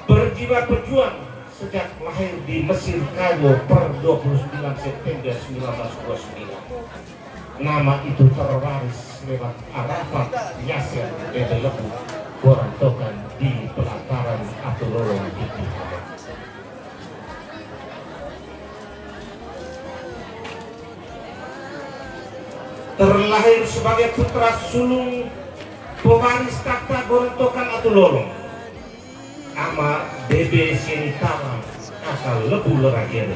berjiwa pejuang sejak lahir di Mesir Kairo per 29 September 1929. Nama itu terwaris lewat Arafat Yasir Bebe Lebu Gorantokan di pelataran Atulolong di Tihama. Terlahir sebagai putra sulung pewaris takhta Gorantokan Atulolong, Ama Bebe Senitawa asal Lebu Leragere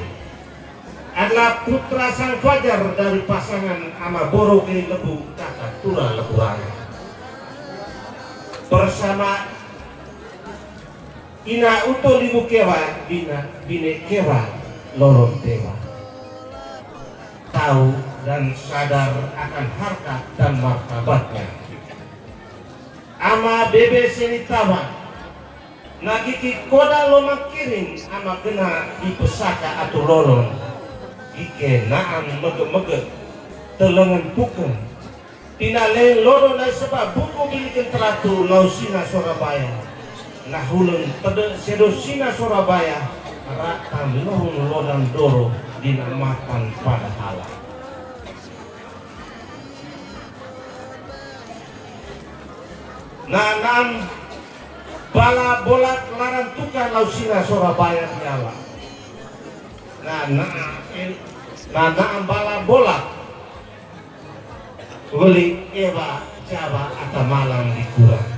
adalah putra sang fajar dari pasangan Ama Boro Kiri Lebu kakak Tura Lebu Raya. Bersama Ina Uto Libu Kewa Bine Kewa Lorong Dewa, tahu dan sadar akan harkat dan martabatnya, Ama Bebe Senitawa nagiki koda loma kiring ama kena di pesaka atau lolong ike naan mege-mege telengan puken tinale loro lai sebab buku bilikan teratu lausina Surabaya nahulun tede sedosina Surabaya ratan lohun lodang doro dinamakan pada hala. Nanam bala bolak larang tukang lausina Surabaya nyala. Nah bala bolak beli Ewa Jawa atau Malang di kurang.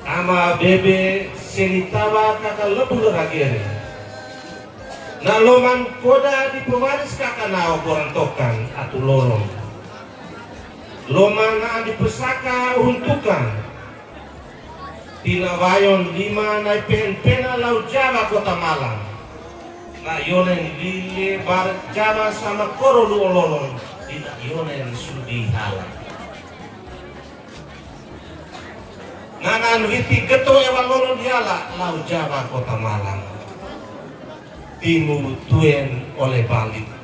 Ama Bebe Senitawa kakak Lebu Leragere. Nah loman koda di pewaris kakak nao Gorantokan atau lorong. Lomana di pesaka untukan tina wayon lima na pena Laut Jawa kota Malang na yonen lile bar Jawa sama koro luololong tina yonen sudi halang nanan witi geto ewa lolong diala Laut Jawa kota Malang timu tuen oleh balik.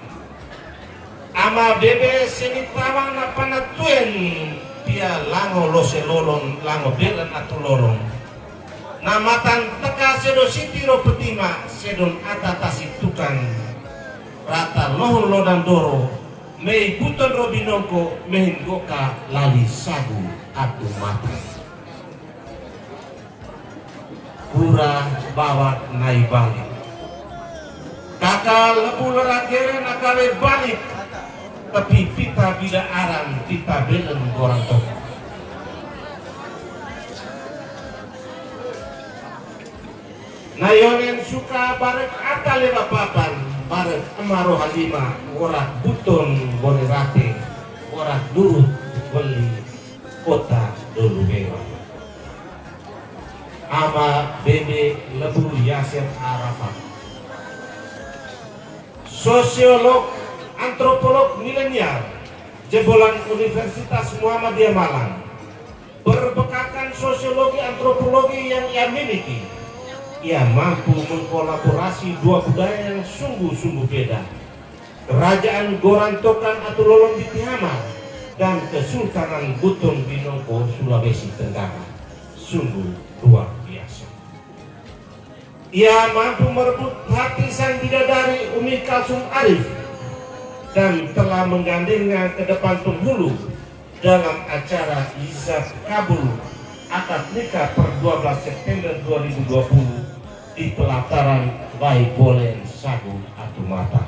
Ama Bebe Senitawa na panatuen pia lango lose lolong lango belan atau lorong namatan teka sedo sitiro petima sedon ata tasik tukang rata lohon lodan doro mei buton robinongko mehin goka lali sagu atu mata kura bawat nai balik kakak Lebu Leragere nakawe balik tapi pita bila aran pita belen Gorantokan. Nayonen suka barek ata leba papan barek amaro halima warak buton bonerate warak durut beli kota dulu bewa. Ama Bebe Lebu Yasir Arafat, sosiolog antropolog milenial jebolan Universitas Muhammadiyah Malang, berbekatkan sosiologi antropologi yang ia miliki. Ia mampu mengkolaborasi dua budaya yang sungguh-sungguh beda, Kerajaan Gorantokan atau Lolong di Tihama dan Kesultanan Buton Binongko Sulawesi Tenggara. Sungguh luar biasa. Ia mampu merebut hati sang bidadari Umi Kalsum Arif dan telah menggandengnya ke depan penghulu dalam acara Ijab Kabul akad nikah per 12 September 2020 di pelataran Baibolen Sagu Atu Mata.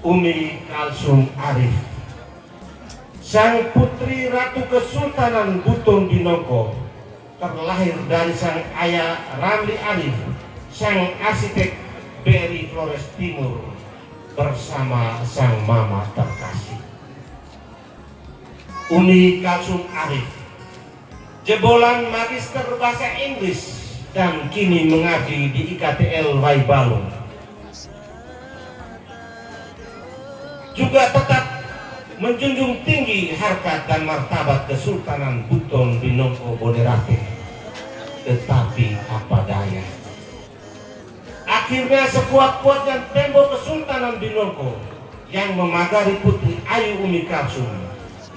Umi Kalsum Arif, sang putri Ratu Kesultanan Buton Binongko, terlahir dari sang ayah Ramli Arif, sang arsitek BRI Flores Timur bersama sang mama terkasih. Umi Kalsum Arif, jebolan magister bahasa Inggris dan kini mengabdi di IKTL Waibalung, juga tetap menjunjung tinggi harkat dan martabat Kesultanan Buton Binongko Bonerate. Tetapi apa daya, akhirnya sekuat-kuatnya tembok Kesultanan Binongko yang memagari putri Ayu Umi Kalsum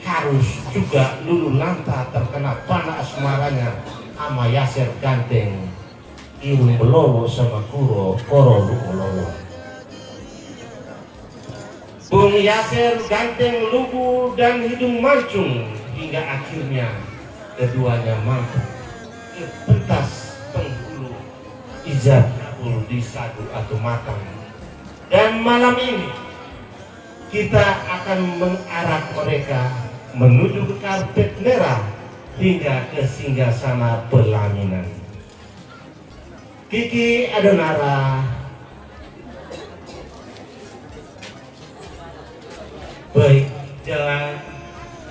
harus juga lulu lanta terkena panah asmaranya sama Yaser Ganteng Iung Melolo sama Koro Melolo. Bung Yaser Ganteng lugu dan hidung mancung hingga akhirnya keduanya mampu pentas penghulu Izabul di satu atau matang. Dan malam ini kita akan mengarak mereka menuju ke karpet merah hingga ke singgasana pelaminan. Kiki Adonara. Baik, jalan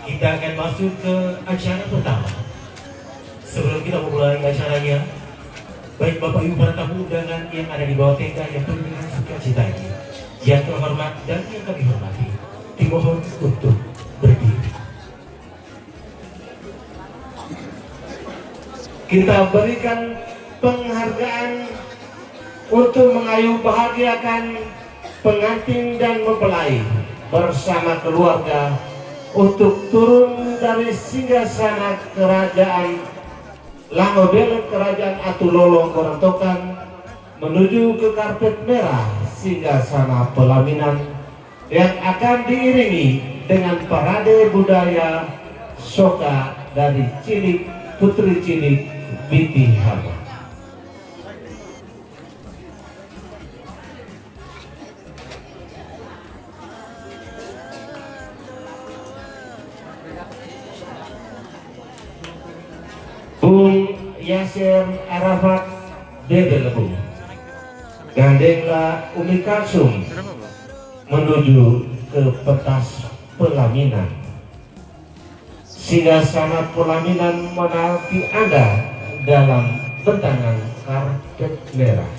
kita akan masuk ke acara pertama. Sebelum kita memulai acaranya, baik Bapak Ibu para tamu undangan yang ada di bawah tenda yang penuh dengan sukacita ini, yang terhormat dan yang kami hormati, dimohon untuk berdiri. Kita berikan penghargaan untuk mengayu bahagiakan pengantin dan mempelai bersama keluarga untuk turun dari singgasana kerajaan Langobele kerajaan Atulolo Korontokan menuju ke karpet merah singgasana pelaminan yang akan diiringi dengan parade budaya soka dari cilik putri cilik Biti Hama. Bung Yaser Arafat Debelebung gandenglah Umi Kalsum menuju ke pentas pelaminan. Singgasana pelaminan menanti Anda dalam bentangan karpet merah.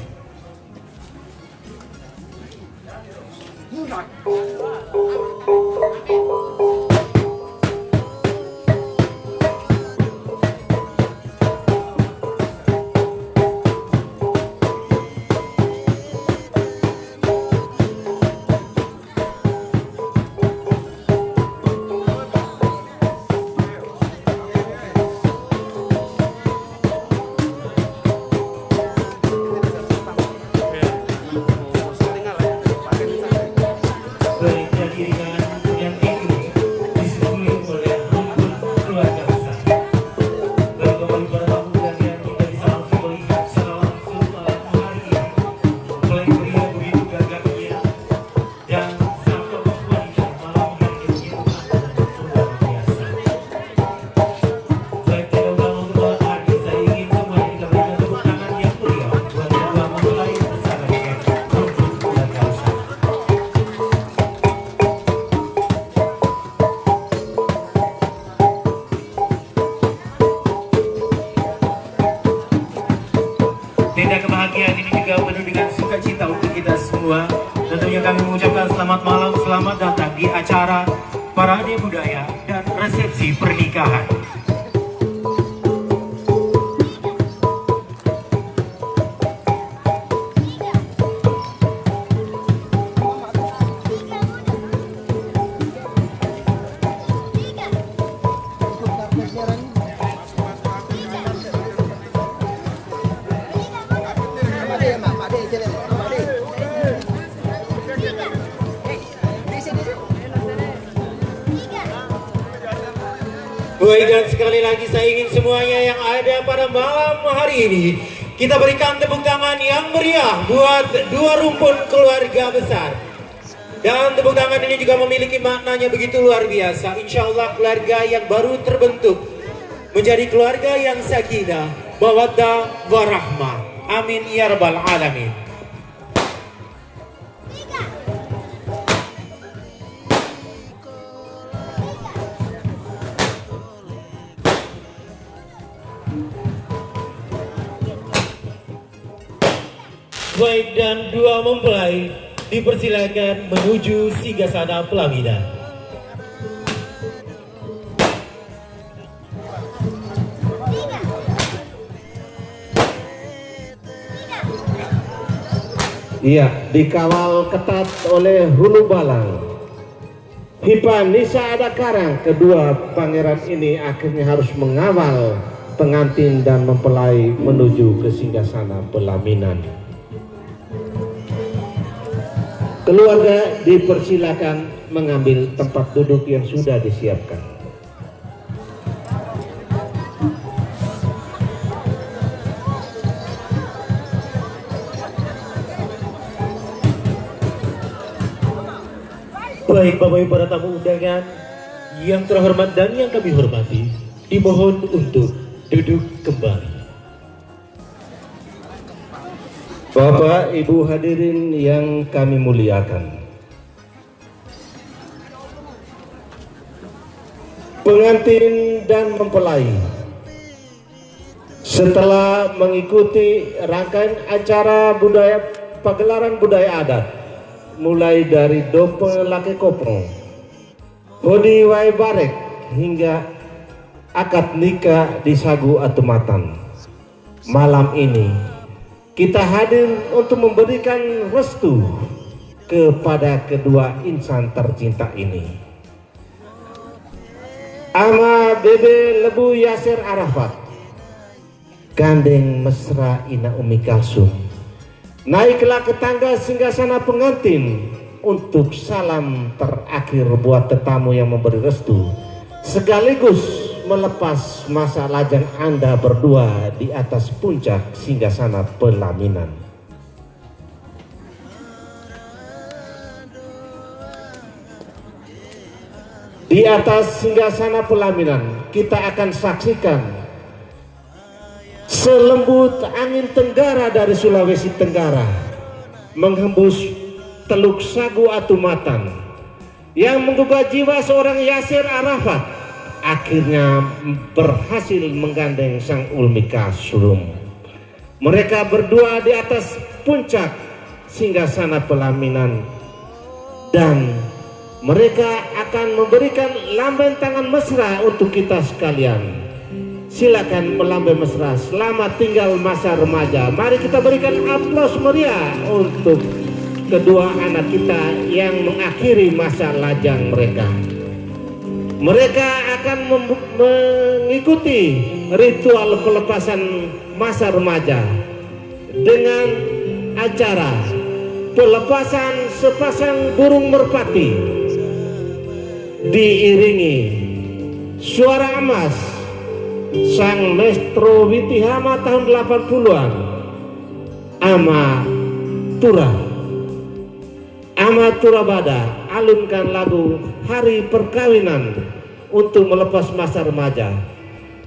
Tenda kebahagiaan ini juga penuh dengan sukacita untuk kita semua. Tentunya kami mengucapkan selamat malam, selamat datang di acara parade budaya dan resepsi pernikahan. Baik, dan sekali lagi saya ingin semuanya yang ada pada malam hari ini kita berikan tepuk tangan yang meriah buat dua rumpun keluarga besar. Dan tepuk tangan ini juga memiliki maknanya begitu luar biasa. Insya Allah keluarga yang baru terbentuk menjadi keluarga yang sakinah, mawaddah, warahmah. Amin ya rabbal alamin. Baik, dan dua mempelai dipersilakan menuju singgasana pelaminan. Iya, dikawal ketat oleh hulu balang. Hipa Nisa Adakarang, kedua pangeran ini akhirnya harus mengawal pengantin dan mempelai menuju ke singgasana pelaminan. Keluarga dipersilakan mengambil tempat duduk yang sudah disiapkan. Baik Bapak Ibu para tamu undangan yang terhormat dan yang kami hormati, dimohon untuk duduk kembali. Bapak Ibu hadirin yang kami muliakan, pengantin dan mempelai setelah mengikuti rangkaian acara pagelaran budaya adat, mulai dari dope lake kopong, hodi wae barek, hingga akad nikah di sagu atumatan. Malam ini kita hadir untuk memberikan restu kepada kedua insan tercinta ini. Ama Bebe Lebu Yasir Arafat gandeng mesra Ina Umi Kalsum naiklah ke tangga singgasana pengantin untuk salam terakhir buat tetamu yang memberi restu, sekaligus melepas masa lajang Anda berdua di atas puncak singgasana pelaminan. Di atas singgasana pelaminan kita akan saksikan selembut angin tenggara dari Sulawesi Tenggara menghembus Teluk Sagu Atumatan yang menggugah jiwa seorang Yasir Arafat, akhirnya berhasil menggandeng sang Ulmi Kasrum. Mereka berdua di atas puncak singgasana pelaminan dan mereka akan memberikan lambaian tangan mesra untuk kita sekalian. Silakan melambai mesra, selamat tinggal masa remaja. Mari kita berikan aplaus meriah untuk kedua anak kita yang mengakhiri masa lajang mereka. Mereka akan mengikuti ritual pelepasan masa remaja dengan acara pelepasan sepasang burung merpati diiringi suara emas sang maestro Witihama tahun 80-an, Ama Turabada alunkan lagu Hari Perkawinan untuk melepas masa remaja,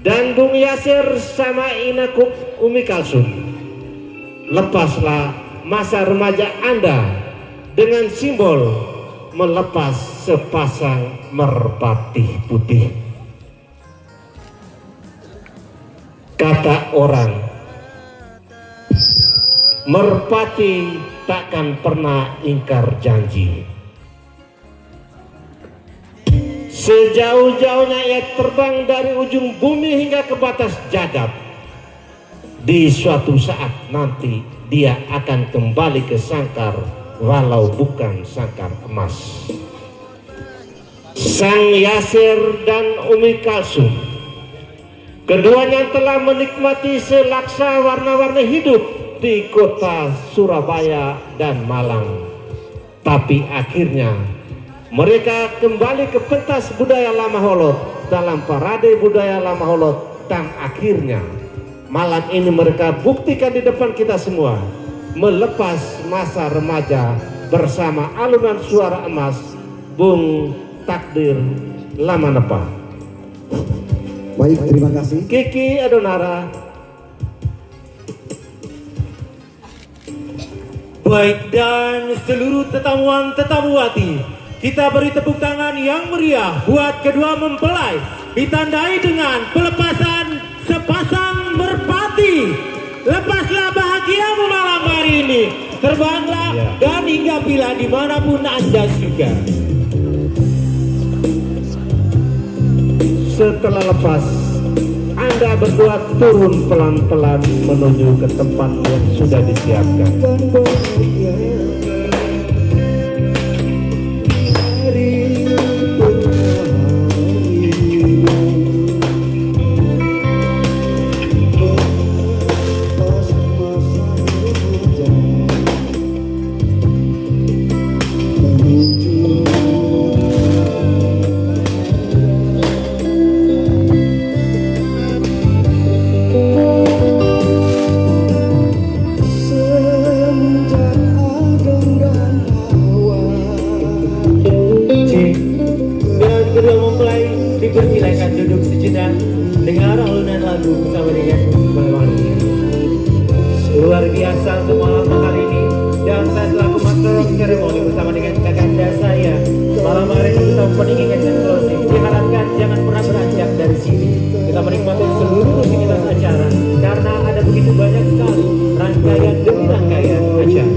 dan Bung Yasir sama Ina Umi Kalsum, lepaslah masa remaja Anda dengan simbol melepas sepasang merpati putih. Kata orang, merpati takkan pernah ingkar janji. Sejauh-jauhnya ia terbang dari ujung bumi hingga ke batas jagat. Di suatu saat nanti dia akan kembali ke sangkar, walau bukan sangkar emas. Sang Yasir dan Umi Kalsum, keduanya telah menikmati selaksa warna-warni hidup di kota Surabaya dan Malang. Tapi akhirnya mereka kembali ke pentas budaya Lama Holot dalam parade budaya Lama Holot, dan akhirnya malam ini mereka buktikan di depan kita semua melepas masa remaja bersama alunan suara emas Bung Takdir Lamanepa. Baik, terima kasih. Kiki Adonara. Baik, dan seluruh tetamuan-tetamuwati, kita beri tepuk tangan yang meriah buat kedua mempelai, ditandai dengan pelepasan sepasang merpati. Lepaslah bahagiamu malam hari ini, terbanglah dan hinggapilah dimanapun Anda suka. Setelah lepas, Anda berdua turun pelan-pelan menuju ke tempat yang sudah disiapkan. Hari memulai, dipersilakan duduk sejenak, dengar alunan lagu bersama dengan malam hari ini. Luar biasa untuk malam hari ini, dan saya selaku Master of Ceremony bersama dengan kakanda saya malam hari ini kita opening and closing. Diharapkan jangan pernah beranjak dari sini. Kita menikmati seluruh rutinitas acara karena ada begitu banyak sekali rangkaian demi rangkaian acara.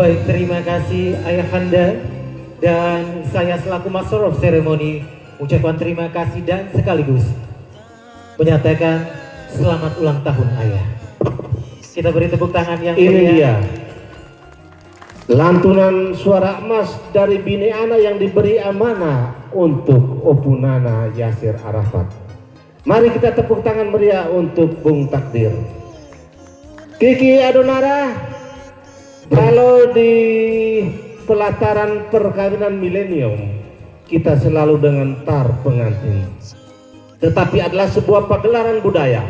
Baik, terima kasih Ayahanda, dan saya selaku Master of Ceremony ucapkan terima kasih dan sekaligus menyatakan selamat ulang tahun Ayah. Kita beri tepuk tangan yang Ini meriah. dia lantunan suara emas dari bini ana yang diberi amanah untuk Opunana Yasir Arafat. Mari kita tepuk tangan meriah untuk Bung Takdir. Kiki Adonara. Kalau di pelataran perkawinan milenium kita selalu dengan tar pengantin, tetapi adalah sebuah pagelaran budaya,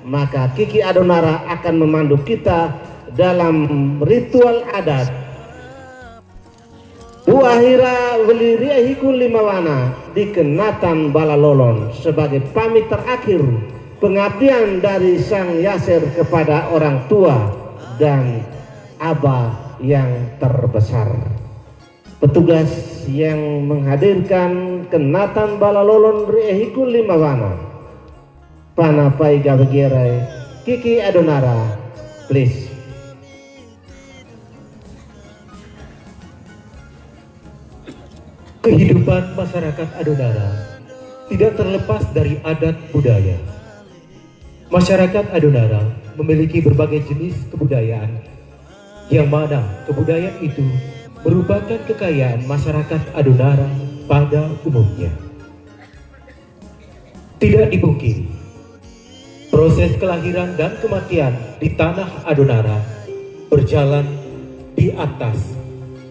maka Kiki Adonara akan memandu kita dalam ritual adat Wahira weliriahiku limawana dikenatan balalolon sebagai pamit terakhir pengabdian dari Sang Yasir kepada orang tua dan abah yang terbesar. Petugas yang menghadirkan kenatan balalolon riehiku limawana panapai gabegerai Kiki Adonara, please. Kehidupan masyarakat Adonara tidak terlepas dari adat budaya. Masyarakat Adonara memiliki berbagai jenis kebudayaan yang mana kebudayaan itu merupakan kekayaan masyarakat Adonara pada umumnya. Tidak dipungkiri, proses kelahiran dan kematian di tanah Adonara berjalan di atas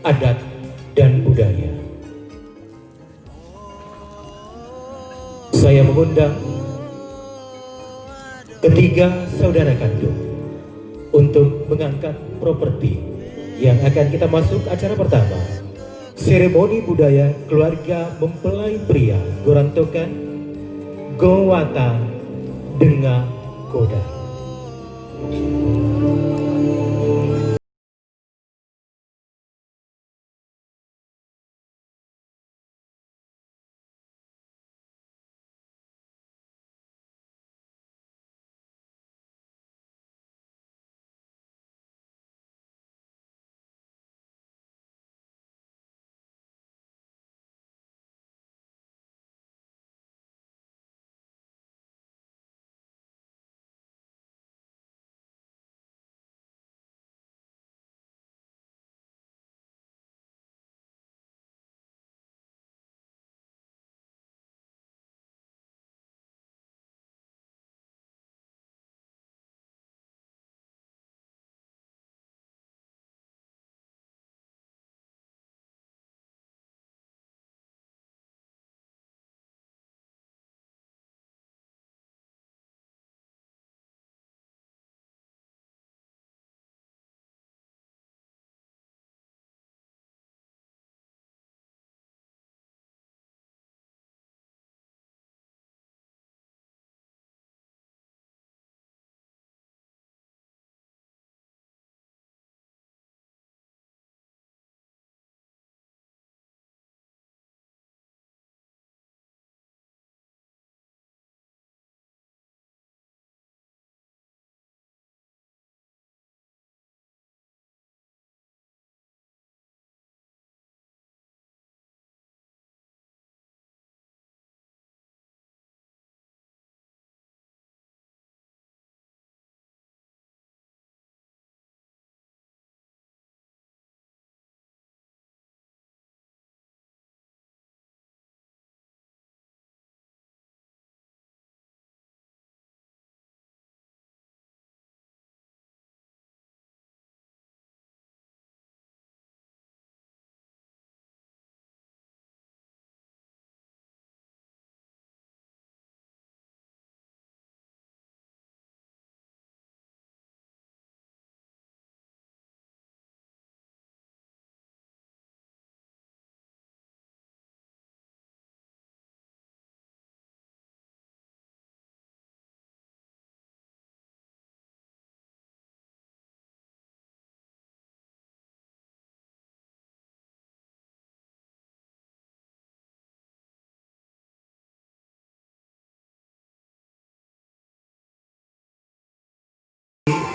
adat dan budaya. Saya mengundang ketiga saudara kandung untuk mengangkat properti yang akan kita masuk acara pertama, seremoni budaya keluarga mempelai pria Gorantokan Gowata Denga Koda.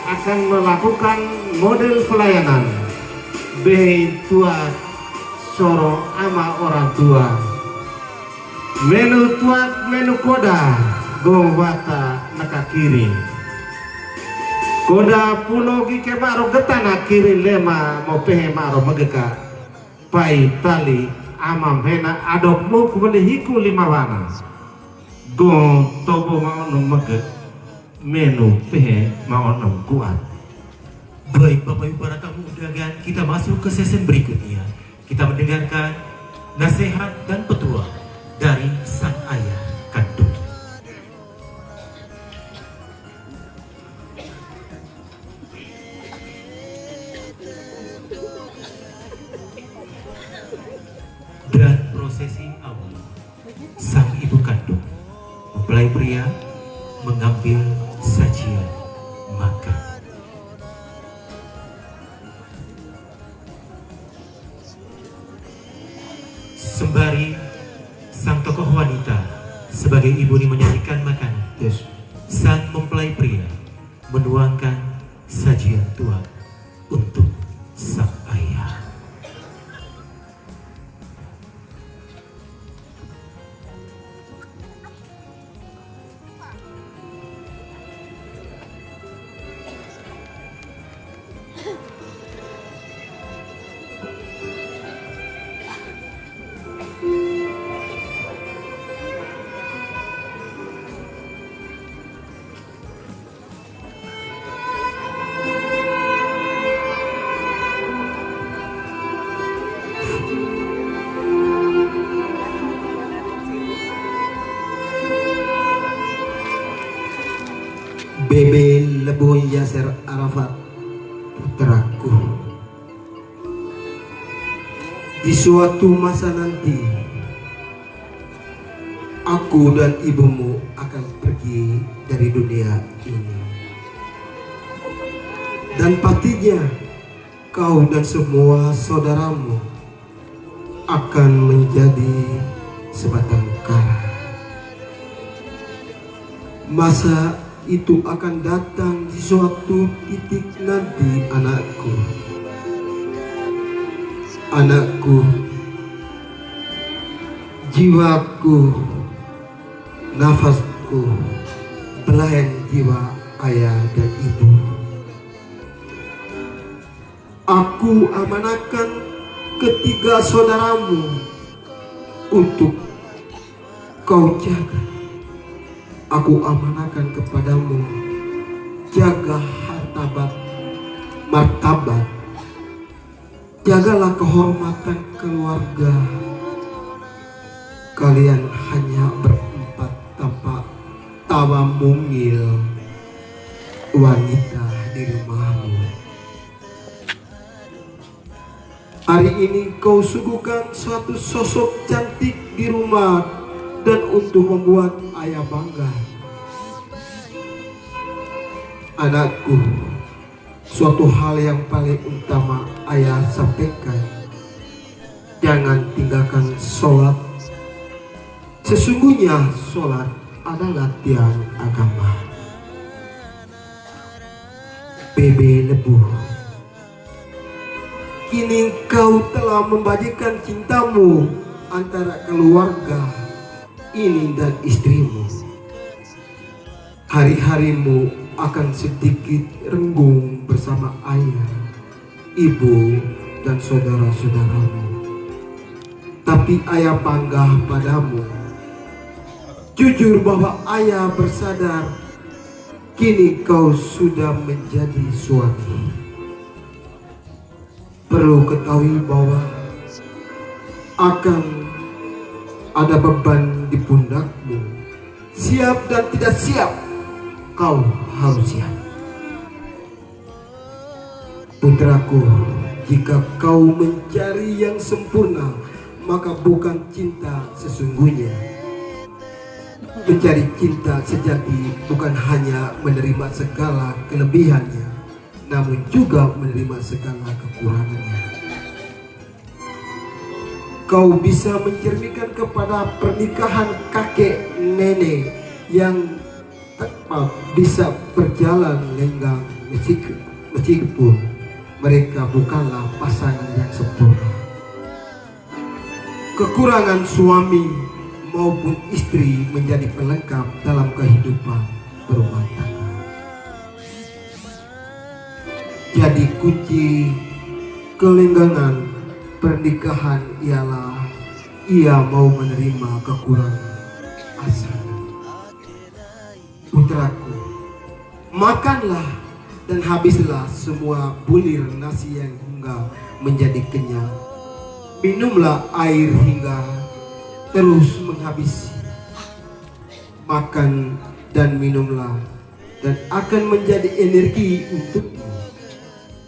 Akan melakukan model pelayanan bei tua soro ama orang tua menu tuat menu koda gowata naka kiri koda pulo gike maro getana kiri lema mau pehe maro megeka pai tali amam hena adok mo kubali hiku lima wana go tobo maono megek menu pehe maonom kuat. Baik Bapak Ibu para tamu undangan, kita masuk ke sesi berikutnya. Kita mendengarkan nasihat dan petua dari sang ayah kandung. Dan prosesi awal, sang ibu kandung mempelai pria mengambil sajian makan. Sembari sang tokoh wanita sebagai ibu ini menyajikan makanan, sang mempelai pria menuangkan sajian tuak untuk sang ayah. Bebe Lebu Yasser Arafat, putraku. Di suatu masa nanti, aku dan ibumu akan pergi dari dunia ini. Dan pastinya kau dan semua saudaramu akan menjadi sebatang kara. Masa itu akan datang di suatu titik nanti, anakku. Anakku, jiwaku, nafasku, belahan jiwa ayah dan ibu. Aku amanahkan ketiga saudaramu untuk kau jaga. Aku amanahkan kepadamu, jaga hartabat, martabat, jagalah kehormatan keluarga. Kalian hanya berempat tanpa tawa mungil wanita di rumahmu. Hari ini kau suguhkan suatu sosok cantik di rumah dan untuk membuat ayah bangga. Anakku, suatu hal yang paling utama ayah sampaikan, jangan tinggalkan sholat. Sesungguhnya sholat adalah tiang agama. Bebe Lebu, kini kau telah membagikan cintamu antara keluarga ini dan istrimu. Hari-harimu akan sedikit renggung bersama ayah, ibu, dan saudara-saudaramu. Tapi ayah bangga padamu. Jujur bahwa ayah bersadar kini kau sudah menjadi suami. Perlu ketahui bahwa akan ada beban di pundakmu. Siap dan tidak siap, kau harus siap. Putraku, jika kau mencari yang sempurna, maka bukan cinta sesungguhnya. Mencari cinta sejati bukan hanya menerima segala kelebihannya, namun juga menerima segala kekurangannya. Kau bisa mencerminkan kepada pernikahan kakek nenek yang tepat bisa berjalan lenggang meskipun mereka bukanlah pasangan yang sempurna. Kekurangan suami maupun istri menjadi pelengkap dalam kehidupan berumah tangga. Jadi kunci kelenggangan pernikahan ialah ia mau menerima kekurangan asal. Putraku, makanlah dan habislah semua bulir nasi yang hingga menjadi kenyang. Minumlah air hingga terus menghabisi. Makan dan minumlah dan akan menjadi energi untukmu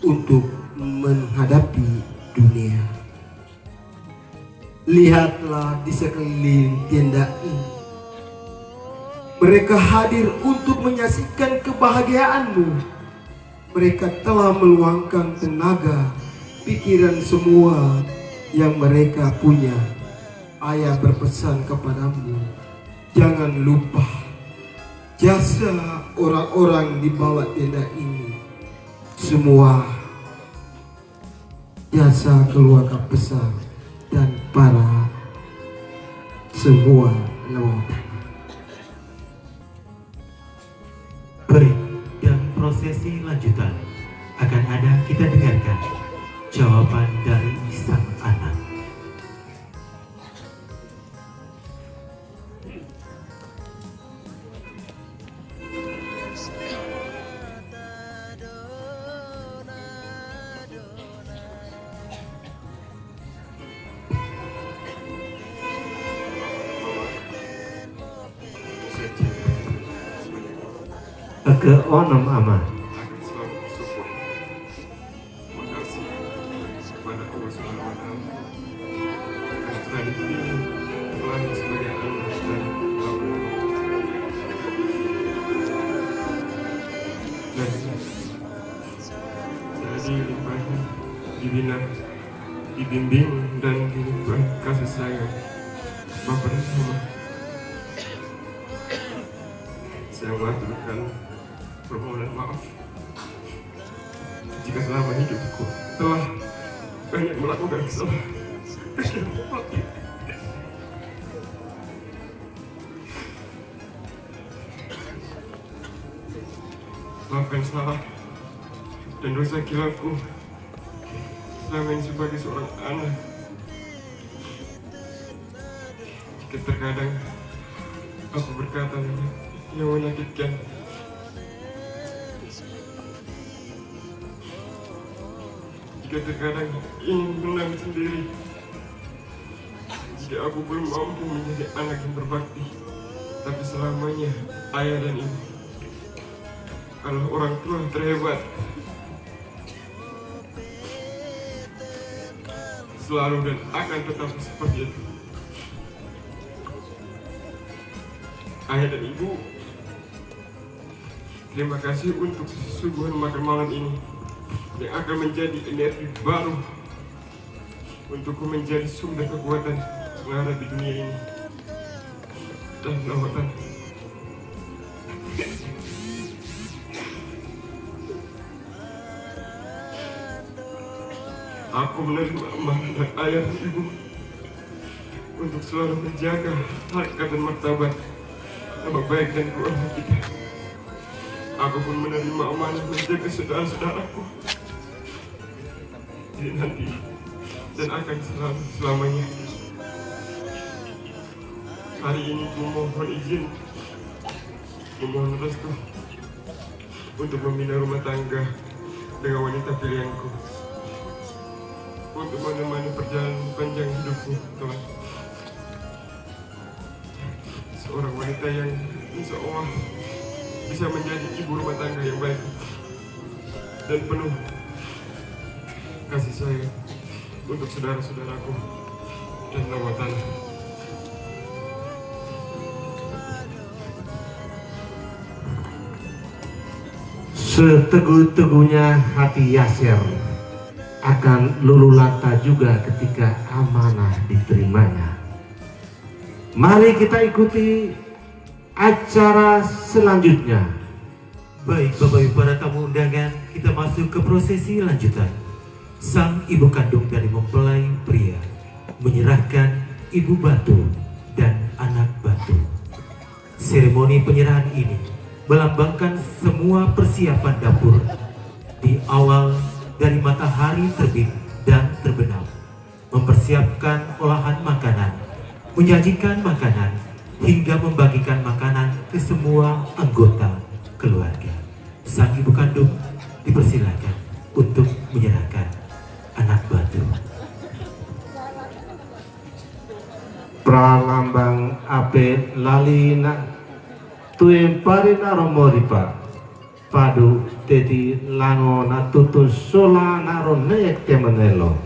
untuk menghadapi dunia. Lihatlah di sekeliling tenda ini. Mereka hadir untuk menyaksikan kebahagiaanmu. Mereka telah meluangkan tenaga, pikiran semua yang mereka punya. Ayah berpesan kepadamu, jangan lupa jasa orang-orang di bawah tenda ini. Semua jasa keluarga besar dan para semua lawatan. Break dan prosesi lanjutan akan ada kita dengarkan jawaban dari sang anak. ke-6 Ama. akan selalu bersyukur. Terima kasih kepada Allah Subhanahu wa Ta'ala karena telah dipilih Tuhan sebagai anak dan bapa. Dan saya dilimpahi, dibina, dibimbing dan dilimpahi kasih sayang Bapa dan Mama. Saya mengaturkan permohonan maaf jika selama hidupku telah banyak melakukan kesalahan. Maafkan salah dan dosa khilafku selama ini sebagai seorang anak. Jika terkadang aku berkata yang menyakitkan, jika terkadang ingin menang sendiri, jika aku belum mampu menjadi anak yang berbakti, tapi selamanya ayah dan ibu adalah orang tua terhebat. Selalu dan akan tetap seperti itu. Ayah dan ibu, terima kasih untuk suguhan makan malam ini yang akan menjadi energi baru untukku menjadi sumber kekuatan menghadapi dunia ini dan lawatan. Aku menerima amanah dan ayah dan ibu untuk selalu menjaga harkat dan martabat nama baik dan keluarga kita. Aku pun menerima amanah menjaga saudara-saudaraku ini nanti dan akan selalu selamanya. Hari ini ku mohon izin, memohon restu untuk membina rumah tangga dengan wanita pilihanku, untuk menemani perjalanan panjang hidupku, Tuhan. Seorang wanita yang insya Allah bisa menjadi ibu rumah tangga yang baik dan penuh kasih sayang untuk saudara-saudaraku dan lawatan. Seteguh-teguhnya hati Yasser akan luluh lanta juga ketika amanah diterimanya. Mari kita ikuti acara selanjutnya. Baik Bapak Ibu para tamu undangan, kita masuk ke prosesi lanjutan. Sang ibu kandung dari mempelai pria menyerahkan ibu batu dan anak batu. Seremoni penyerahan ini melambangkan semua persiapan dapur di awal dari matahari terbit dan terbenam, mempersiapkan olahan makanan, menyajikan makanan, hingga membagikan makanan ke semua anggota keluarga. Sang ibu kandung dipersilakan untuk menyerahkan anak batu. Pralambang ape lalina tuen parina romoripa padu tedi lango na tutun sola naro nek temenelo.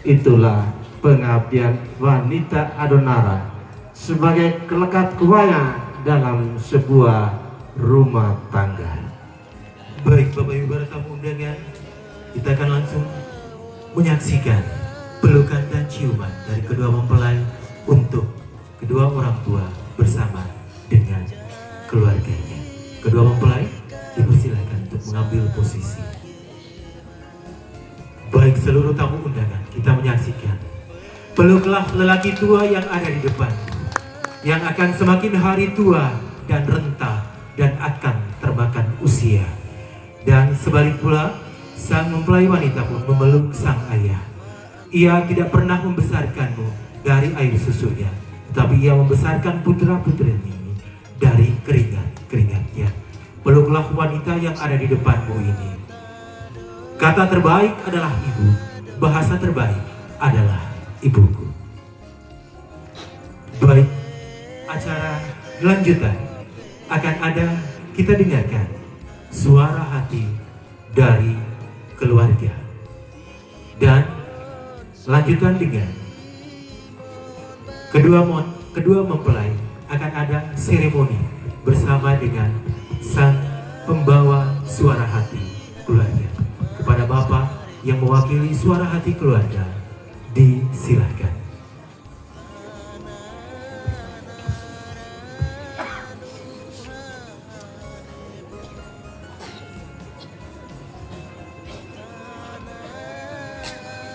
Itulah pengabdian wanita Adonara sebagai kelekat kuaya dalam sebuah rumah tangga. Baik Bapak Ibu para tamu undangan, kita akan langsung menyaksikan pelukan dan ciuman dari kedua mempelai untuk kedua orang tua bersama dengan keluarganya. Kedua mempelai dipersilakan untuk mengambil posisi. Baik seluruh tamu undangan, kita menyaksikan peluklah lelaki tua yang ada di depan, yang akan semakin hari tua dan renta dan akan termakan usia. Dan sebalik pula, sang mempelai wanita pun memeluk sang ayah. Ia tidak pernah membesarkanmu dari air susunya, tetapi ia membesarkan putra-putrinya ini dari keringat-keringatnya. Peluklah wanita yang ada di depanmu ini. Kata terbaik adalah ibu, bahasa terbaik adalah ibuku. Baik, acara lanjutan akan ada, kita dengarkan suara hati dari keluarga. Dan lanjutan dengan kedua mempelai akan ada seremoni bersama dengan sang pembawa suara hati keluarga. Kepada Bapak yang mewakili suara hati keluarga, disilahkan.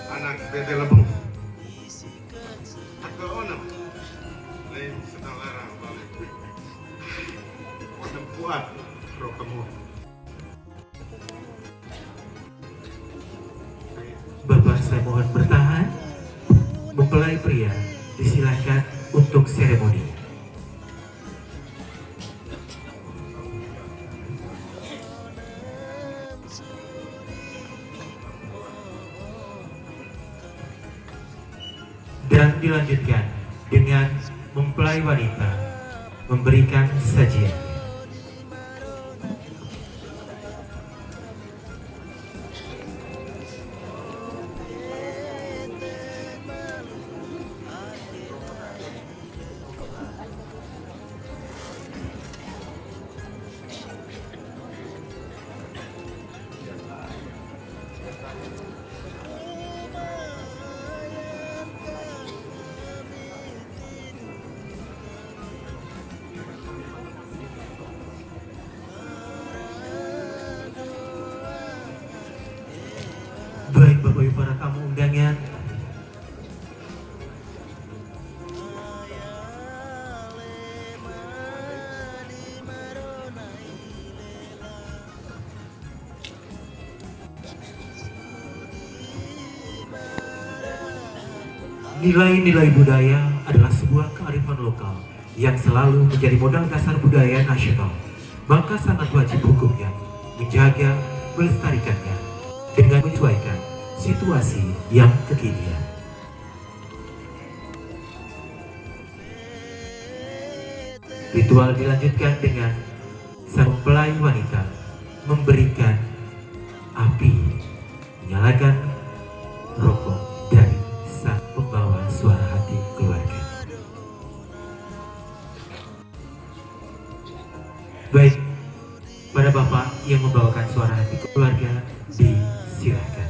Anak bete lebung. Aku ono. Lain sedang larang balik. Ono kuat roh kamu. Bapak, saya mohon bertahan. Mempelai pria disilahkan untuk seremoni. Dan dilanjutkan dengan mempelai wanita memberikan sajian. Baik Bapak Ibu para tamu undangan, nilai-nilai budaya adalah sebuah kearifan lokal yang selalu menjadi modal dasar budaya nasional. Maka sangat wajib hukumnya menjaga, melestarikannya dengan menyesuaikan situasi yang kekinian. Ritual dilanjutkan dengan sang mempelai wanita memberikan api, menyalakan rokok dari sang pembawa suara hati keluarga. Baik, pada Bapak yang membawakan suara hati keluarga, disilakan.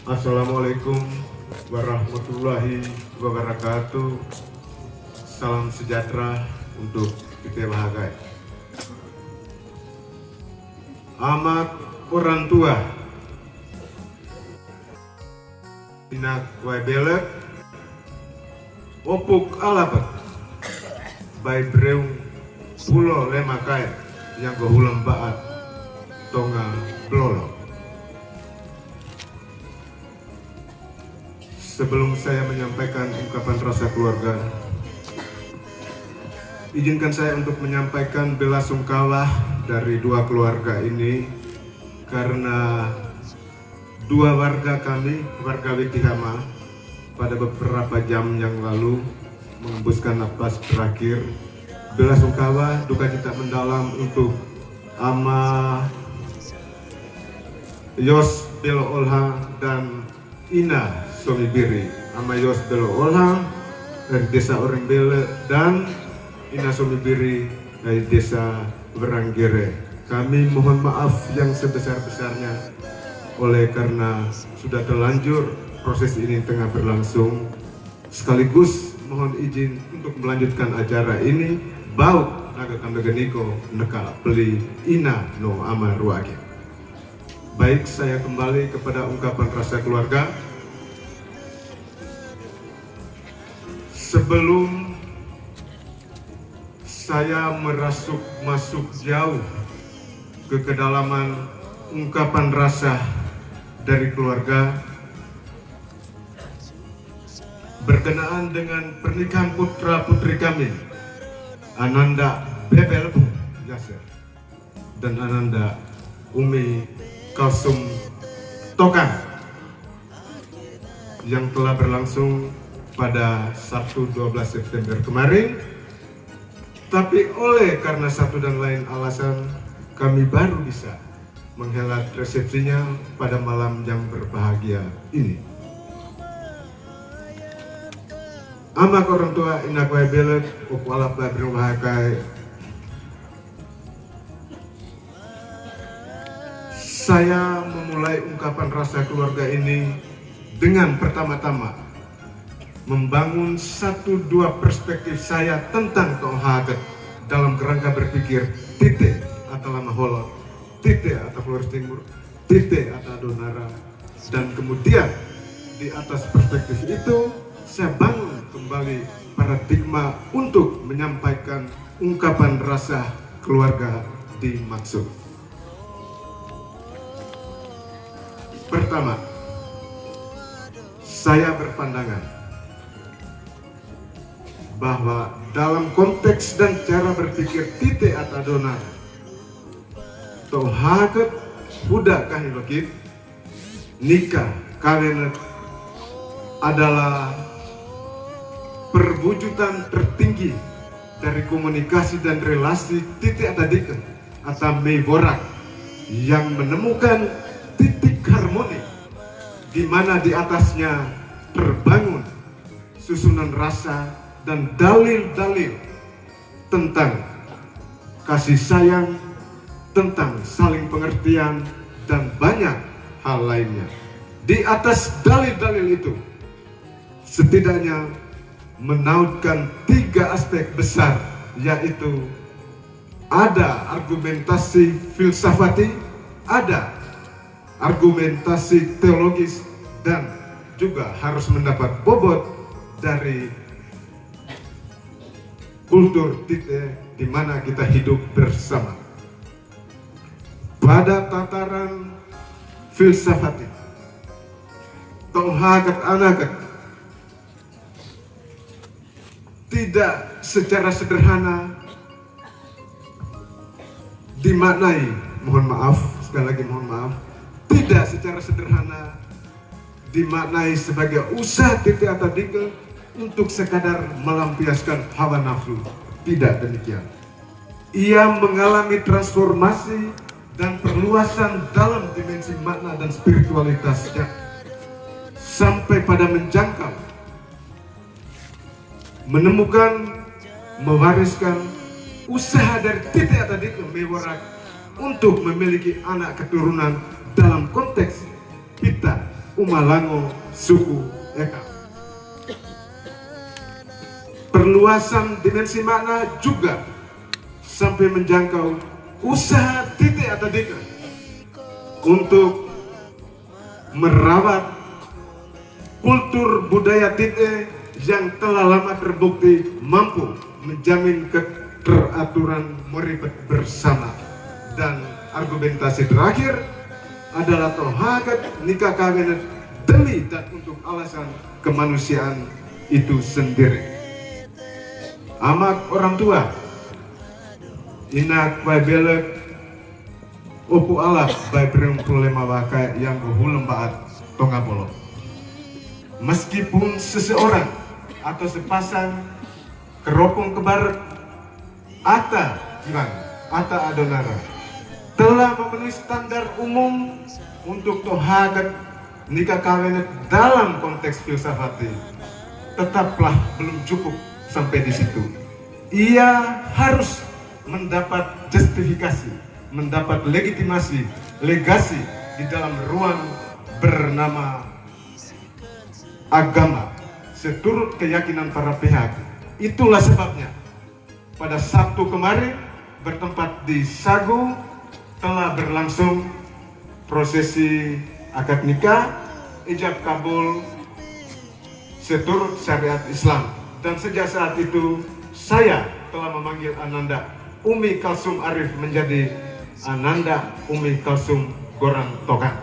Assalamualaikum warahmatullahi wabarakatuh. Salam sejahtera untuk kita bahagia. Amat orang tua Inak waibelek opuk alabat Baik breung pulo lemakai yang kehulam baat tonga pelolo. Sebelum saya menyampaikan ungkapan rasa keluarga, izinkan saya untuk menyampaikan belasungkawa dari dua keluarga ini karena dua warga kami, warga Witihama, pada beberapa jam yang lalu mengembuskan napas terakhir. Belasungkawa, duka cita mendalam untuk Ama Yos Belo Olha dan Ina Somibiri. Ama Yos Belo Olha dari desa Orengbele dan Ina Somibiri dari desa Beranggere. Kami mohon maaf yang sebesar-besarnya oleh karena sudah terlanjur proses ini tengah berlangsung. Sekaligus mohon izin untuk melanjutkan acara ini bau naga kambegeniko neka peli ina no ama ruage. Baik, saya kembali kepada ungkapan rasa keluarga. Sebelum saya masuk jauh ke kedalaman ungkapan rasa dari keluarga berkenaan dengan pernikahan putra putri kami, Ananda Bebel Yasser dan Ananda Umi Kalsum Tokan yang telah berlangsung pada Sabtu 12 September kemarin. Tapi karena satu dan lain alasan, kami baru bisa menghelat resepsinya pada malam yang berbahagia ini. Amak orang tua inak wae belet, upalap bae berbahagia. Saya memulai ungkapan rasa keluarga ini dengan pertama-tama membangun 1-2 perspektif saya tentang Tohaget dalam kerangka berpikir titik atau lama holot, titik atau Flores Timur, titik atau Adonara, dan kemudian di atas perspektif itu saya bangun kembali paradigma untuk menyampaikan ungkapan rasa keluarga dimaksud. Pertama, saya berpandangan bahwa dalam konteks dan cara berpikir titik atau Adonara, Tohaget budak kahilokit nikah kawin adalah perwujudan tertinggi dari komunikasi dan relasi titik atadikan atau meivorak yang menemukan titik harmoni di mana di atasnya terbangun susunan rasa dan dalil-dalil tentang kasih sayang, tentang saling pengertian, dan banyak hal lainnya. Di atas dalil-dalil itu setidaknya menautkan 3 aspek besar, yaitu ada argumentasi filsafati, ada argumentasi teologis, dan juga harus mendapat bobot dari kultur titik di mana kita hidup bersama. Pada tataran filsafati, Tohaget anaget tidak secara sederhana dimaknai, mohon maaf, sekali lagi mohon maaf, tidak secara sederhana dimaknai sebagai usaha titik atau dike untuk sekadar melampiaskan hawa nafsu. Tidak demikian. Ia mengalami transformasi dan perluasan dalam dimensi makna dan spiritualitasnya sampai pada menjangkau, menemukan, mewariskan usaha dari titik atau dike mewarak untuk memiliki anak keturunan dalam konteks Pita, Umalango, suku Eka. Perluasan dimensi makna juga sampai menjangkau usaha titik atau dike untuk merawat kultur budaya titik yang telah lama terbukti mampu menjamin keteraturan meribet bersama. Dan argumentasi terakhir adalah Tohaget nikah kawin demi dan untuk alasan kemanusiaan itu sendiri. Amak orang tua inak bae belek opu alap bae berempulema wakai yang gohulem baat tongabolo. Meskipun seseorang atau sepasang keropong kebaret ata Adonara telah memenuhi standar umum untuk Tohaget nikah kawin dalam konteks filsafati, tetaplah belum cukup sampai di situ. Ia harus mendapat justifikasi, mendapat legitimasi, legasi di dalam ruang bernama agama seturut keyakinan para pihak. Itulah sebabnya pada Sabtu kemarin bertempat di Sagu telah berlangsung prosesi akad nikah, ijab kabul seturut syariat Islam. Dan sejak saat itu saya telah memanggil Ananda Umi Kalsum Arif menjadi Ananda Umi Kalsum Gorang Tokan.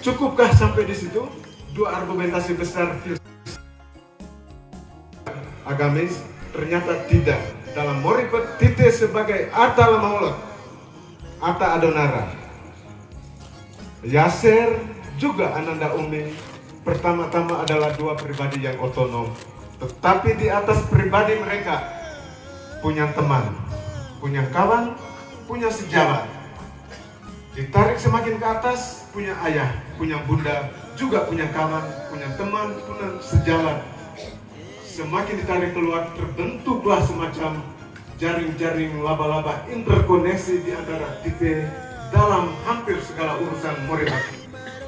Cukupkah sampai di situ? Dua argumentasi besar filsafat agamis ternyata tidak. Dalam Moribet Tite sebagai Atta Lamaholot, Atta Adonara, Yaser juga Ananda Umi pertama-tama adalah dua pribadi yang otonom, tetapi di atas pribadi mereka punya teman, punya kawan, punya sejawat. Ditarik semakin ke atas, punya ayah, punya bunda, juga punya kawan, punya teman, punya sejawat. Semakin ditarik keluar, terbentuklah semacam jaring-jaring laba-laba interkoneksi di antara Tite dalam hampir segala urusan Moribet.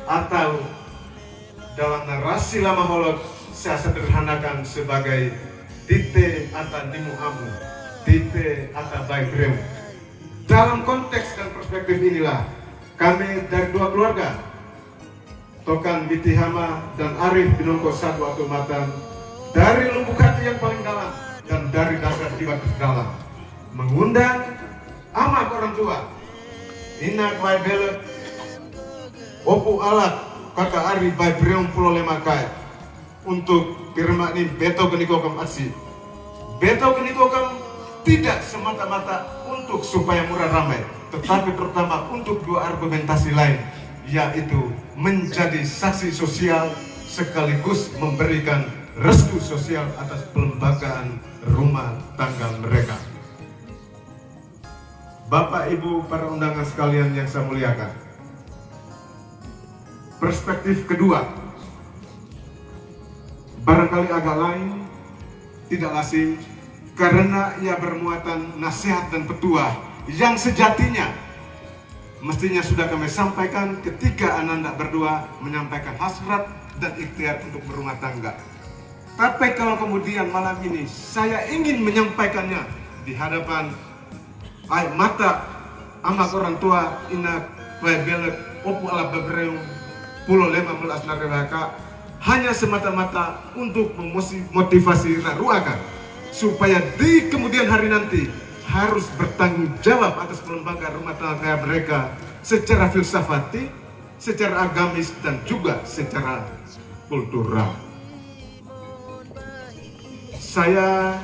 Atau dalam narasi Lamaholot saya sederhanakan sebagai Tite Atta Nimu Amu, Tite Atta Baibreu. Dalam konteks dan perspektif inilah kami dari dua keluarga, Tokan Bitihama dan Arif Binongko Satu Atau Matan, dari lubuk hati yang paling dalam dan dari dasar jiwa terdalam, mengundang amak orang tua, Inak Baibelet, Opu Alat, Kakak Ari Baibreu Pulau Lemakai, untuk firman ini Beto Kenikokam Aksi. Beto Kenikokam tidak semata-mata untuk supaya murah ramai, tetapi terutama untuk dua argumentasi lain, yaitu menjadi saksi sosial sekaligus memberikan restu sosial atas pelembagaan rumah tangga mereka. Bapak Ibu para undangan sekalian yang saya muliakan, perspektif kedua barangkali agak lain, tidak asing, karena ia bermuatan nasihat dan petua yang sejatinya mestinya sudah kami sampaikan ketika Ananda berdua menyampaikan hasrat dan ikhtiar untuk berumah tangga. Tapi kalau kemudian malam ini saya ingin menyampaikannya di hadapan air mata amak orang tua Inak Baibelet Opu Ala Baibreu Pulau Lema Melas Narewaka, hanya semata-mata untuk memotivasi Raruakan supaya di kemudian hari nanti harus bertanggung jawab atas pelembagaan rumah tangga mereka secara filsafati, secara agamis, dan juga secara kultural. Saya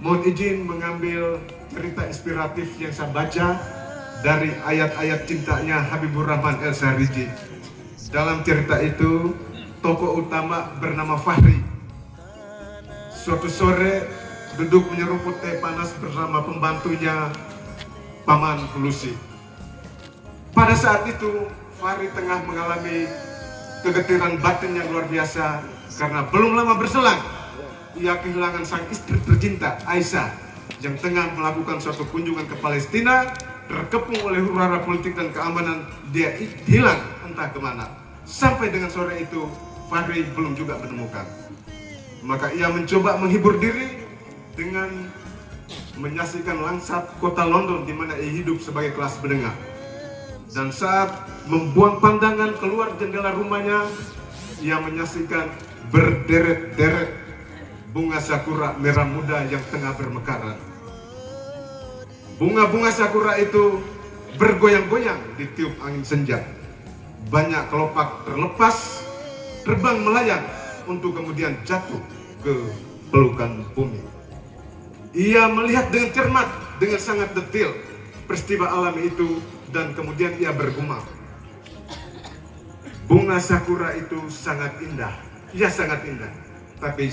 mohon izin mengambil cerita inspiratif yang saya baca dari ayat-ayat cintanya Habibur Rahman El Sariji. Dalam cerita itu, tokoh utama bernama Fahri. Suatu sore duduk menyeruput teh panas bersama pembantunya Paman Lusi. Pada saat itu, Fahri tengah mengalami kegetiran batin yang luar biasa karena belum lama berselang ia kehilangan sang istri tercinta Aisyah yang tengah melakukan suatu kunjungan ke Palestina. Terkepung oleh huru-hara politik dan keamanan, dia hilang entah kemana. Sampai dengan sore itu Fahri belum juga menemukan. Maka ia mencoba menghibur diri dengan menyaksikan langsat kota London di mana ia hidup sebagai kelas menengah. Dan saat membuang pandangan keluar jendela rumahnya, ia menyaksikan berderet-deret bunga sakura merah muda yang tengah bermekaran. Bunga-bunga sakura itu bergoyang-goyang ditiup angin senja. Banyak kelopak terlepas, terbang melayang untuk kemudian jatuh ke pelukan bumi. Ia melihat dengan cermat, dengan sangat detail peristiwa alami itu, dan kemudian ia bergumam, bunga sakura itu sangat indah, ya sangat indah. Tapi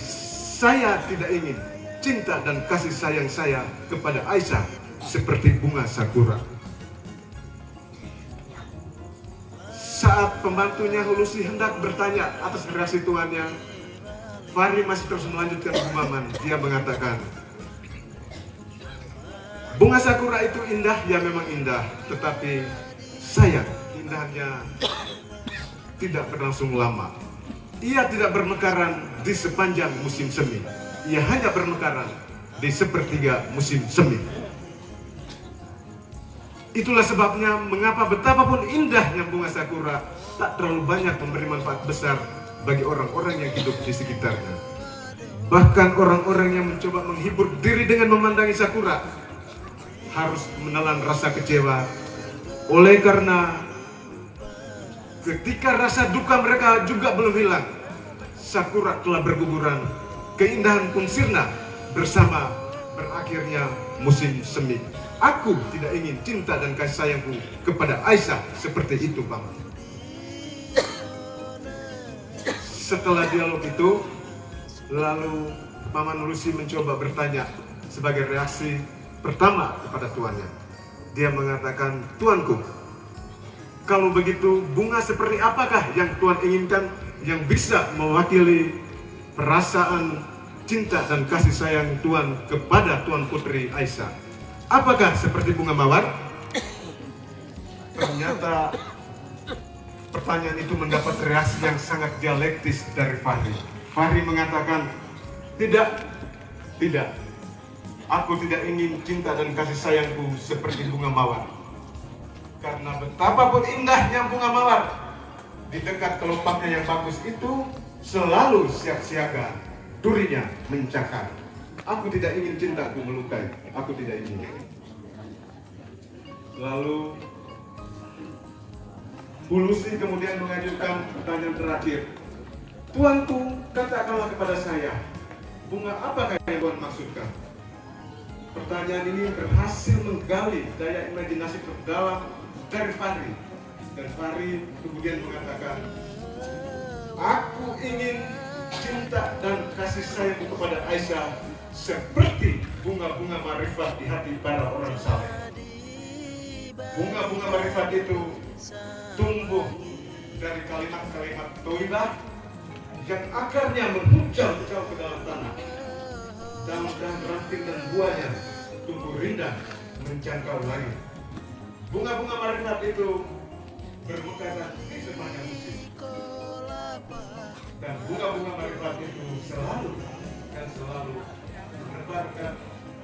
saya tidak ingin cinta dan kasih sayang saya kepada Aisyah seperti bunga sakura. Saat pembantunya Hulusi hendak bertanya atas reaksi tuannya, Fahri masih terus melanjutkan gumaman. Dia mengatakan, bunga sakura itu indah, ya memang indah, tetapi sayang, indahnya tidak berlangsung lama. Ia tidak bermekaran di sepanjang musim semi. Ia hanya bermekaran di sepertiga musim semi. Itulah sebabnya mengapa betapapun indahnya bunga sakura tak terlalu banyak memberi manfaat besar bagi orang-orang yang hidup di sekitarnya. Bahkan orang-orang yang mencoba menghibur diri dengan memandangi sakura harus menelan rasa kecewa, oleh karena ketika rasa duka mereka juga belum hilang, sakura telah berguguran, keindahan pun sirna, bersama berakhirnya musim semi. Aku tidak ingin cinta dan kasih sayangku kepada Aisyah seperti itu, Paman. Setelah dialog itu, lalu Paman Lucy mencoba bertanya sebagai reaksi pertama kepada tuannya. Dia mengatakan, "Tuanku, kalau begitu bunga seperti apakah yang Tuan inginkan yang bisa mewakili perasaan cinta dan kasih sayang Tuan kepada Tuan Putri Aisyah? Apakah seperti bunga mawar?" Ternyata pertanyaan itu mendapat reaksi yang sangat dialektis dari Fahri. Fahri mengatakan, Tidak. Aku tidak ingin cinta dan kasih sayangku seperti bunga mawar. Karena betapapun indahnya bunga mawar, di dekat kelompaknya yang bagus itu selalu siap siaga, durinya mencakar. Aku tidak ingin cintaku melukai. Aku tidak ingin. Lalu Bu Lucy kemudian mengajukan pertanyaan terakhir. "Tuanku, katakanlah kepada saya, bunga apakah yang Tuan maksudkan?" Pertanyaan ini berhasil menggali daya imajinasi terdalam dari Fahri. Dan Fahri kemudian mengatakan, "Aku ingin cinta dan kasih sayangku kepada Aisyah seperti bunga-bunga marifat di hati para orang saleh. Bunga-bunga marifat itu tumbuh dari kalimat-kalimat thayyibah yang akarnya menghujam jauh ke dalam tanah. Daun-daun ranting dan buahnya tumbuh rindang menjangkau langit. Bunga-bunga marifat itu bermekaran di sepanjang musim. Dan bunga-bunga marifat itu selalu menebarkan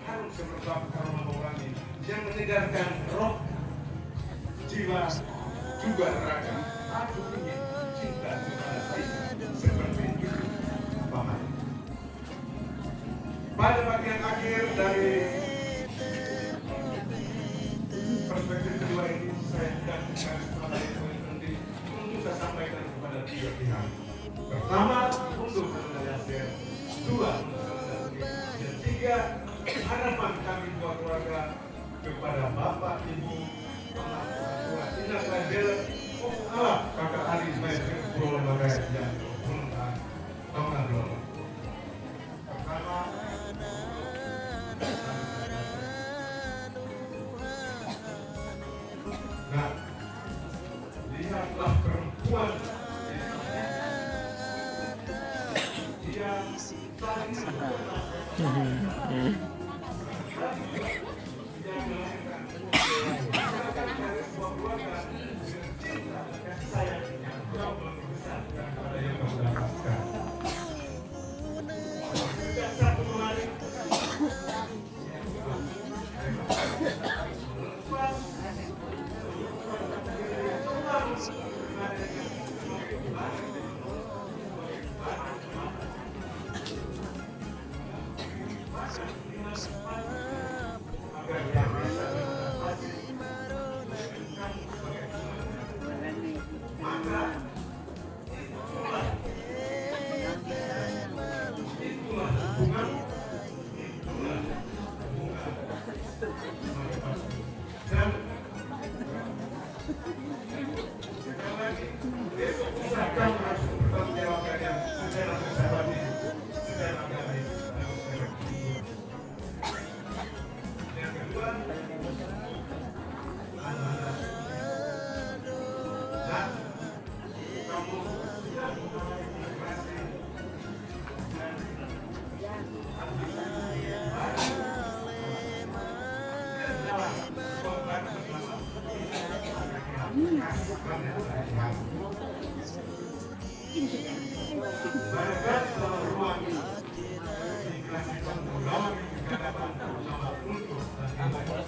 harum semerbak aroma wangi yang menyegarkan roh, jiwa, juga raga. Aku ingin cinta kepada Aisyah seperti itu, Paman." Pada bagian akhir dari perspektif kedua ini, saya tidak kepada poin penting untuk saya sampaikan kepada tiga pihak. Pertama, untuk Saudara Yasir. Dua, untuk Saudara Zaki. Dan tiga, harapan kami dua keluarga kepada Bapak, Ibu, anak, orang tua, Indah Kandela, Allah, Kakak Ali, Main, Pulau Lembaga, dan Pulau Lembaga. Pertama, nah, lihatlah perempuan dia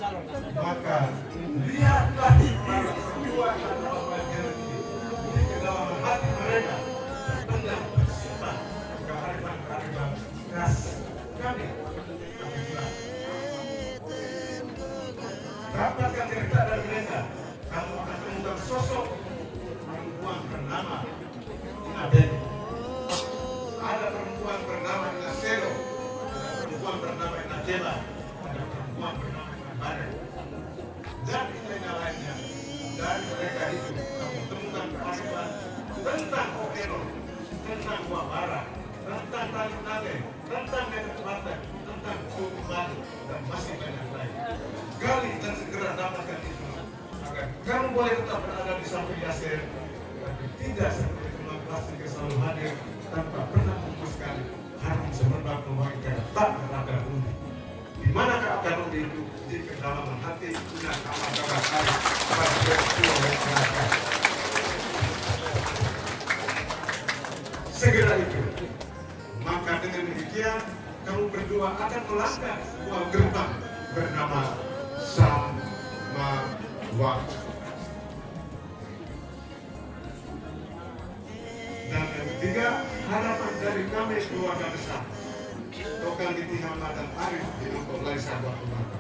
saling maka lihatlah para perempuan dan bapak-bapak di dalam hati mereka terpendam bersifat kearifan-kearifan khas kami. Dapatkan cerita dari mereka, kamu akan temukan sosok perempuan bernama Ina Deni. Ada perempuan bernama Ina Sero, ada perempuan bernama Keno, tentang Gua Barat, tentang Tanjung Nale, tentang Medan Selatan, tentang Suku Batu, dan masih banyak lain. Gali dan segera dapatkan itu, agar kamu boleh tetap berada di samping Yasir, tapi tidak seperti teman plastik yang selalu hadir tanpa pernah memutuskan harum semerbak membagikan tak berada undi. Di manakah akan undi itu? Di kedalaman hati punya kamar-kamar kali pada peristiwa yang terakhir. Segera itu, maka dengan demikian kamu berdua akan melangkah sebuah gerbang bernama Samawa. Dan yang ketiga, harapan dari kami keluarga besar Tokang Giti Hama dan Arif di Lubuk Laisa Batu Mata.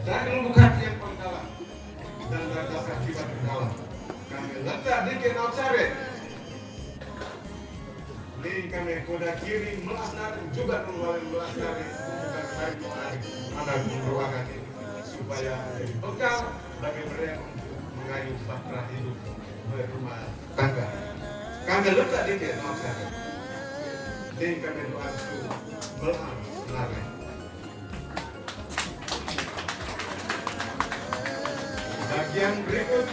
Dari lubuk hati yang paling dalam dan dari dasar jiwa terdalam, kami letak di Kenal Sare. Ini kami koda kiri melasnari juga mengeluarkan melasnari bukan baik menarik anak meruakan ini supaya jadi bekal bagi mereka untuk mengayuh bahtera hidup berumah tangga. Kami letak di Kenal Sare. Ini kami doa itu belum selari. Bagian berikut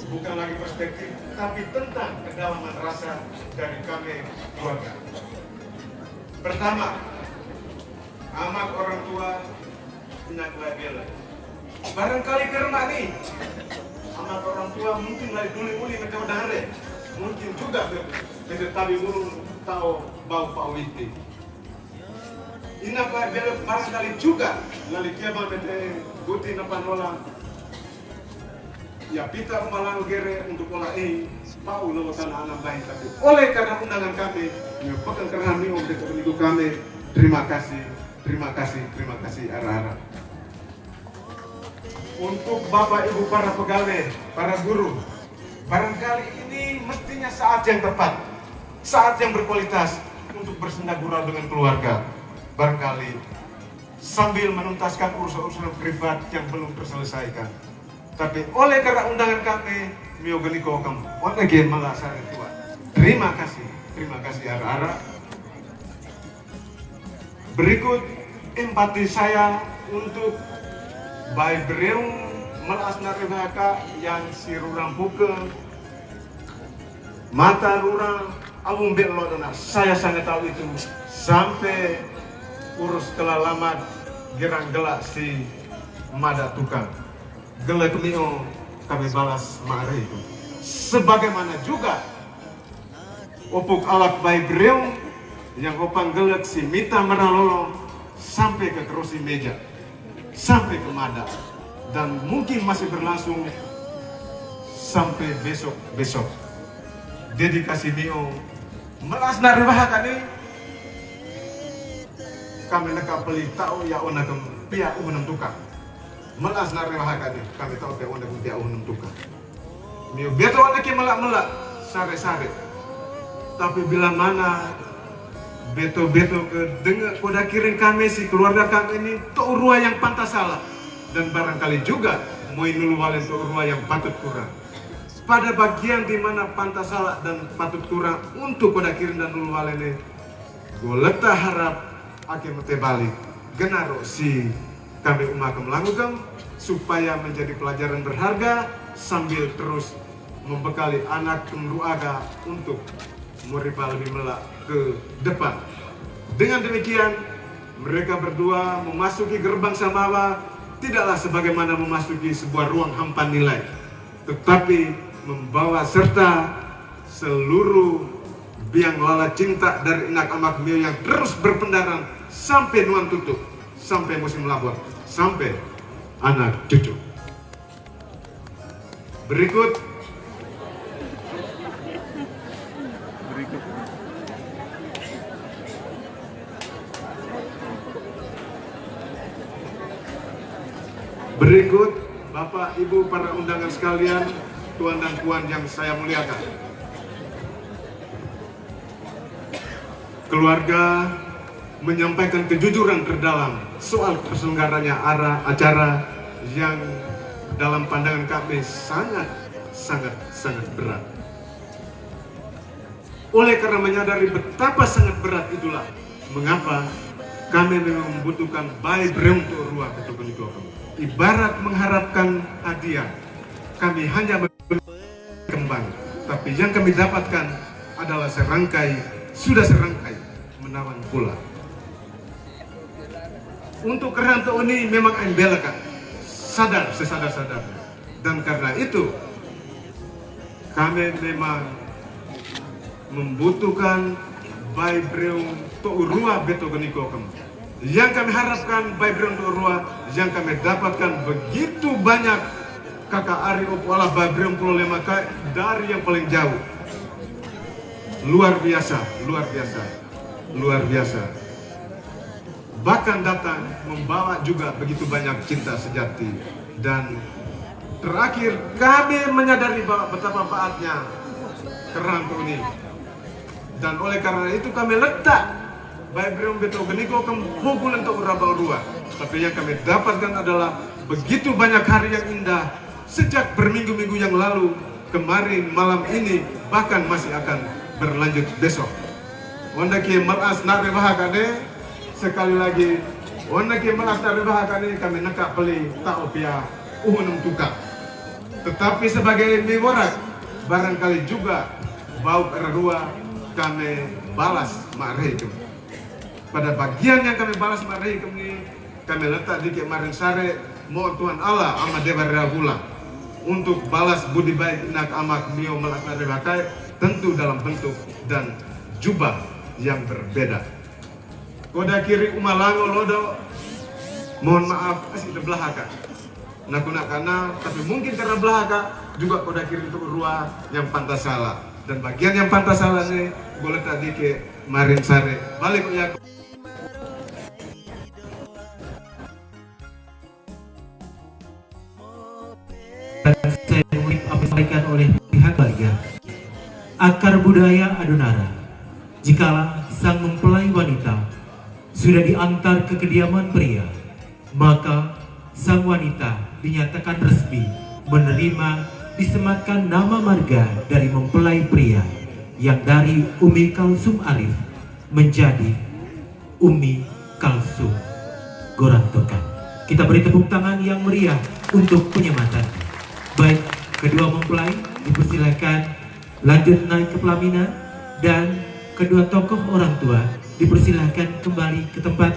bukan lagi perspektif, tapi tentang kedalaman rasa dari kami keluarga. Pertama, amat orang tua nak bela. Barangkali karena ini, amat orang tua mungkin lagi duli-duli macam dahare, mungkin juga tetapi burung tahu bau pawiti. Ina bela barangkali juga lali kiabal bete guti napanola. Ya pita umalang gere untuk olah pau lo tanah anak baik tapi oleh karena undangan kami merupakan kerana minggu dekat minggu kami terima kasih arah-arah untuk bapak ibu para pegawai para guru barangkali ini mestinya saat yang tepat saat yang berkualitas untuk bersenda gurau dengan keluarga barangkali sambil menuntaskan urusan-urusan privat yang belum terselesaikan. Tapi oleh karena undangan kami, miogeliko kamu, oleh game malasari tua. Terima kasih arah-arah. Berikut empati saya untuk Bayi Bereung melasnar bahaka yang si rurang buke, mata rurang, awung belok dona. Saya sangat tahu itu sampai urus kelalamat gerang gelak si mada tukang. Gelak mio kami balas mari itu. Sebagaimana juga opuk alak Bayi Bereung yang opang gelak si Mita Maralolo sampai ke kerusi meja, sampai ke Mada dan mungkin masih berlangsung sampai besok. Dedikasi mio melasnar bahkan ini kami nak beli tahu ya ona kem pihak unam tukang. Melasnar bahkan ini kami tahu pihak ona kem pihak unam tukang. Mio beto ona ki melak sare. Tapi bila mana beto-beto ke dengar koda kirim kami si keluarga kami ini to urua yang pantas salah dan barangkali juga mau nulwalen to urua yang patut kurang. Pada bagian di mana pantas salah dan patut kurang untuk koda kirim dan nulwalen ini, gue letak harap akhir mete balik genaro si kami umat melangkung supaya menjadi pelajaran berharga sambil terus membekali anak keluarga untuk muripa lebih melak ke depan. Dengan demikian, mereka berdua memasuki gerbang Samawa tidaklah sebagaimana memasuki sebuah ruang hampa nilai, tetapi membawa serta seluruh biang lala cinta dari inak amak mio yang terus berpendaran sampai nuan tutup, sampai musim labor, sampai anak cucu. Berikut Bapak, Ibu, para undangan sekalian, Tuan dan Puan yang saya muliakan. Keluarga menyampaikan kejujuran terdalam soal terselenggaranya acara yang dalam pandangan kami sangat berat. Oleh karena menyadari betapa sangat berat itulah mengapa kami memang membutuhkan baik untuk ruang ketukunikau. Ibarat mengharapkan hadiah, kami hanya kembang, tapi yang kami dapatkan adalah sudah serangkai menawan pula. Untuk kerantau ini memang embelakan, sadar sesadar-sadar, dan karena itu kami memang membutuhkan baik untuk urua beto geniko kami. Yang kami harapkan baik untuk urua, yang kami dapatkan begitu banyak kakak Ari Opoala Babrium Pulau Lemaka dari yang paling jauh. Luar biasa, luar biasa, luar biasa. Bahkan datang membawa juga begitu banyak cinta sejati. Dan terakhir kami menyadari bahwa betapa baatnya kerangka ini. Dan oleh karena itu kami letak baik Brion Beto Geniko kempukulan untuk urabau rua. Tapi yang kami dapatkan adalah begitu banyak hari yang indah sejak berminggu-minggu yang lalu, kemarin, malam ini, bahkan masih akan berlanjut besok. Wanda ki malas nak bahagane sekali lagi. Wanda ki malas nak bahagane kami nekak beli tak opia uhunum tukar. Tetapi sebagai miwarak barangkali juga bau erua kami balas ma'rehikum. Pada bagian yang kami balas ma'rehikum ini kami letak di kemarin sare mohon Tuhan Allah ama dewa rahula untuk balas budi baik inak amak mio melas narebakai, tentu dalam bentuk dan jubah yang berbeda. Koda kiri umalango lodo, mohon maaf asik belahaka. Nakuna kana, tapi mungkin karena belahaka juga koda kiri untuk rua yang pantas salah. Dan bagian yang pantas salah nih, boleh tadi ke marin sare balik ya. Saya disampaikan oleh pihak keluarga. Akar budaya Adonara, jikalau sang mempelai wanita sudah diantar ke kediaman pria, maka sang wanita dinyatakan resmi menerima disematkan nama marga dari mempelai pria yang dari Umi Kalsum Arif menjadi Umi Kalsum Gorantokan. Kita beri tepuk tangan yang meriah untuk penyematan. Baik, kedua mempelai dipersilakan lanjut naik ke pelaminan, dan kedua tokoh orang tua dipersilakan kembali ke tempat,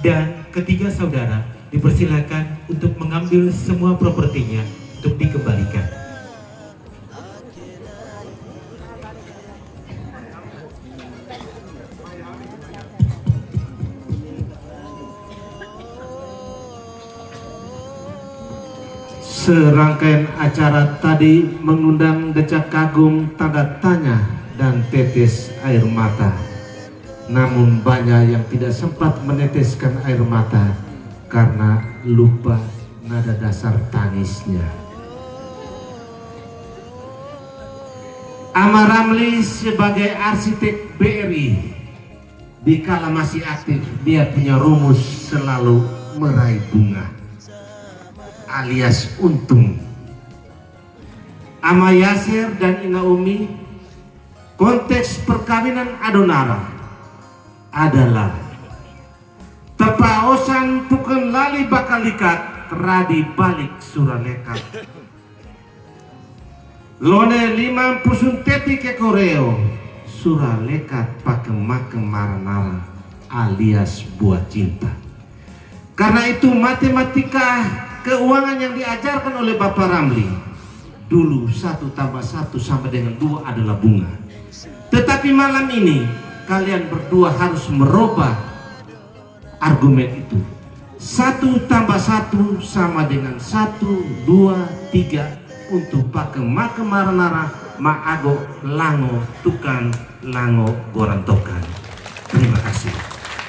dan ketiga saudara dipersilakan untuk mengambil semua propertinya untuk dikembalikan. Serangkaian acara tadi mengundang decak kagum, tanda tanya, dan tetes air mata. Namun banyak yang tidak sempat meneteskan air mata karena lupa nada dasar tangisnya. Amar Ramli sebagai arsitek BRI, dikala masih aktif, dia punya rumus selalu meraih bunga alias untung. Ama Yasir dan Ina Umi, konteks perkawinan Adonara adalah tepaosan tukang lali bakal ikat teradi balik suralekat. Lone 50 teti ke koreo suralekat pakem-makem maranara alias buah cinta. Karena itu matematika keuangan yang diajarkan oleh Bapak Ramli dulu 1 + 1 sama dengan 2 adalah bunga. Tetapi malam ini kalian berdua harus merubah argumen itu. 1 + 1 sama dengan 1, 2, 3 untuk pakai maranara maago lango tukan lango gorantokan. Terima kasih.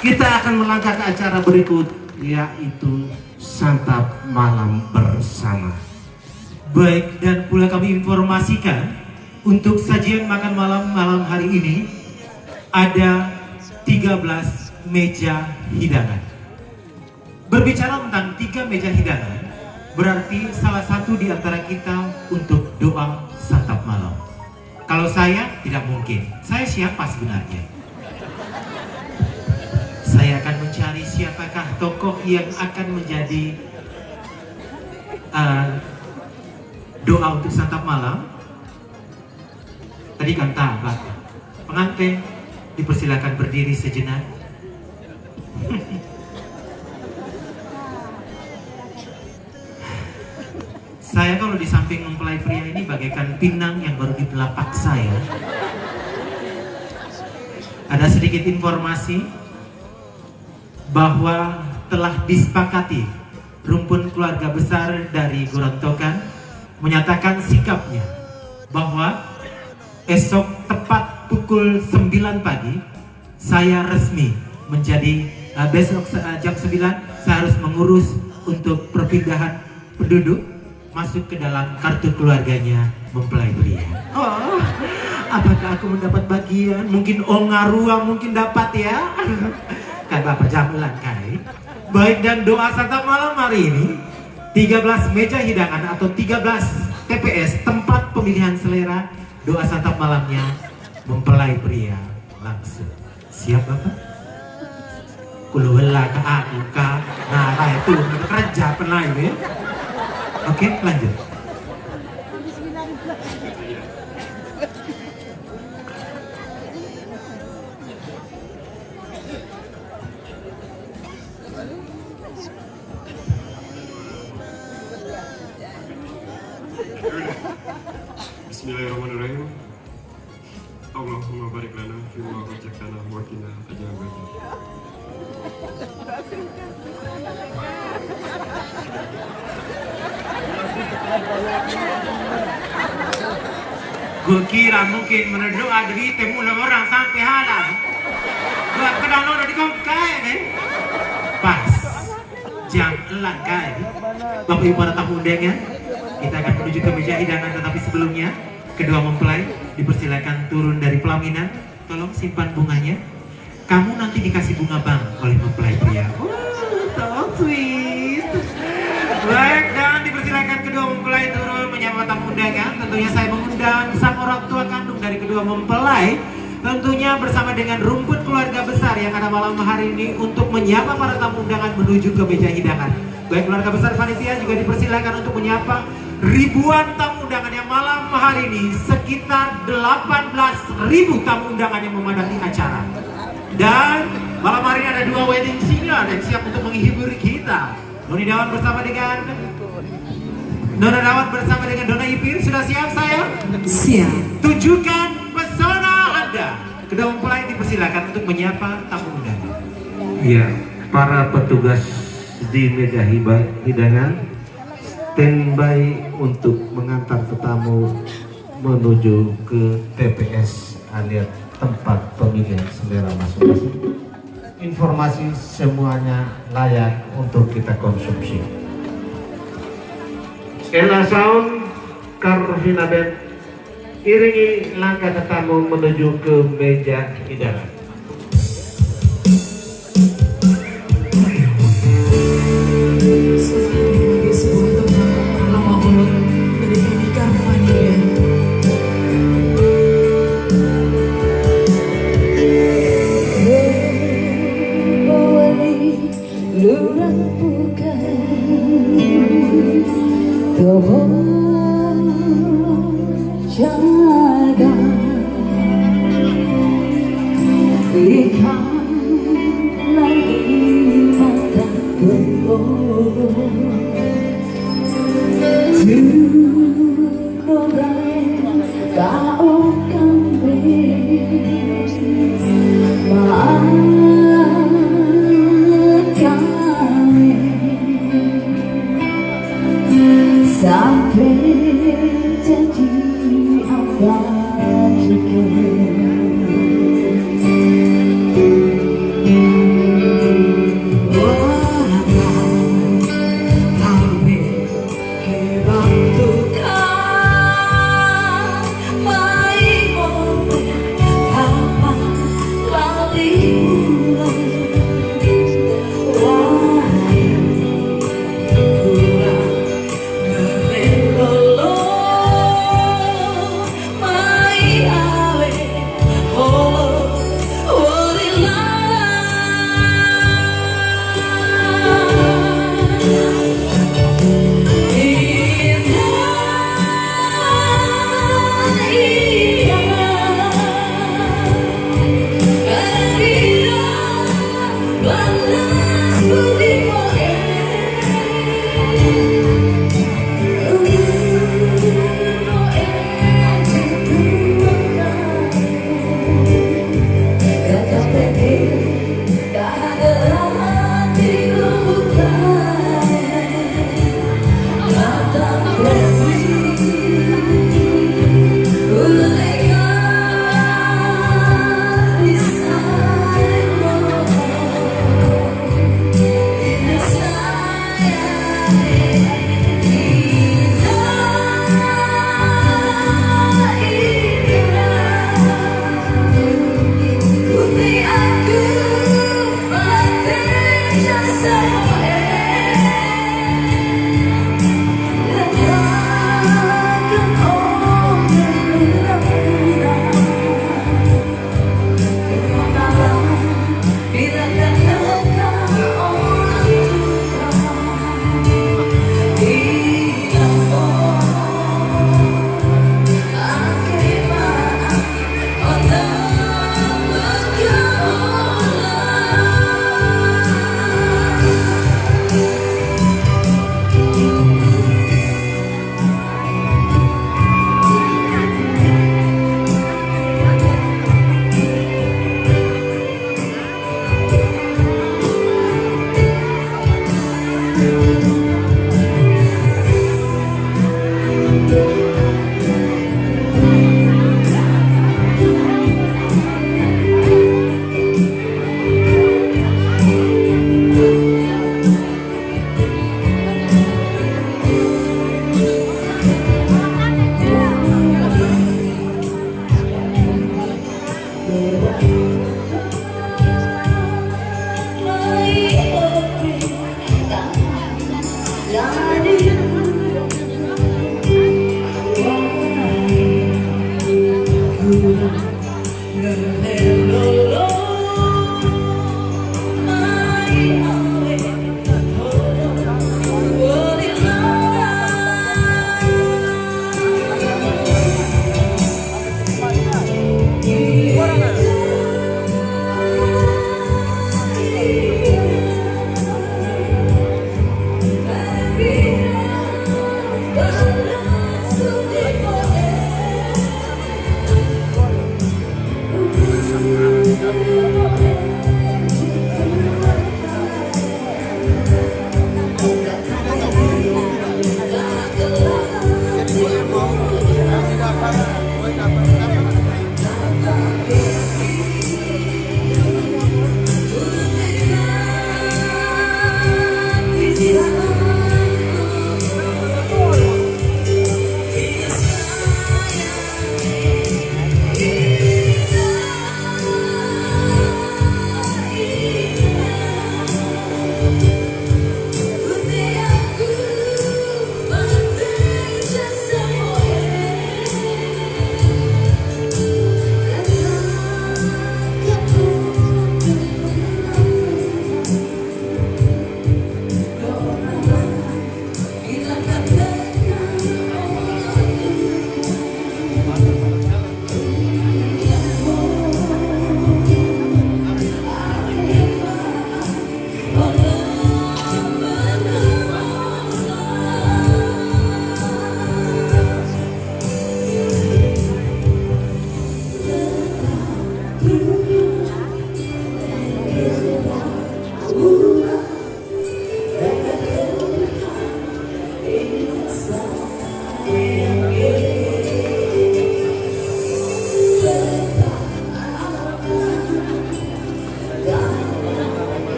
Kita akan melangkah ke acara berikut, yaitu santap malam bersama. Baik, dan pula kami informasikan untuk sajian makan malam hari ini ada 13 meja hidangan. Berbicara tentang 3 meja hidangan, berarti salah satu di antara kita untuk doa santap malam. Kalau Kalau saya tidak mungkin. Saya siapa sebenarnya? Saya akan mencari siapakah tokoh yang akan menjadi doa untuk santap malam. Tadi kan tak, pengantin dipersilakan berdiri sejenak. Saya kalau di samping mempelai pria ini bagaikan pinang yang baru di telapak saya. Ada sedikit informasi bahwa telah disepakati rumpun keluarga besar dari Gorontokan menyatakan sikapnya bahwa esok tepat pukul 9 pagi saya resmi menjadi besok jam 9 saya harus mengurus untuk perpindahan penduduk masuk ke dalam kartu keluarganya mempelai pria. Oh, apakah aku mendapat bagian? Mungkin Ongarua mungkin dapat ya. Kan Bapak Jamulan kai. Baik, dan doa santap malam hari ini 13 meja hidangan atau 13 TPS tempat pemilihan selera. Doa santap malamnya mempelai pria langsung. Siap Bapak? Kuluwela ke aku ka. Nah, itu kerja pernah ini. Oke, lanjut. Bismillahirrahmanirrahim. Allahumma barik lana fi ma razaqtana wa qina adzaban. Gue kira mungkin berdoa dari temu orang sampai halal. Gue kenal lo dari kau kaya nih. Pas jam elang kaya. Bapak ibu para tamu undangan, kita akan menuju ke meja hidangan, tetapi sebelumnya kedua mempelai dipersilakan turun dari pelaminan. Tolong simpan bunganya. Kamu nanti dikasih bunga bank oleh mempelai pria. So sweet. Baik, dan dipersilakan kedua mempelai turun menyapa tamu undangan. Tentunya saya mengundang sang orang tua kandung dari kedua mempelai, tentunya bersama dengan rumput keluarga besar yang ada malam hari ini untuk menyapa para tamu undangan menuju ke meja hidangan. Baik, keluarga besar panitia juga dipersilakan untuk menyapa ribuan tamu undangan yang malam hari ini, sekitar 18.000 tamu undangan yang memadati acara. Dan malam hari ini ada dua wedding singer yang siap untuk menghibur kita. Nona Dawat bersama dengan Dona Ipir. Sudah siap saya? Siap. Tunjukkan pesona Anda. Kedua mempelai dipersilakan untuk menyapa tamu undangan. Ya, para petugas di meja hidangan standby untuk mengantar tetamu menuju ke TPS alias tempat pemilihan selera masing-masing. Informasi semuanya layak untuk kita konsumsi. Ella Sound, Carvina Band, iringi langkah tetamu menuju ke meja hidangan. Sebagai sebuah tempat bernama Olot dari kami Carvania. Lurah bukan tolong jaga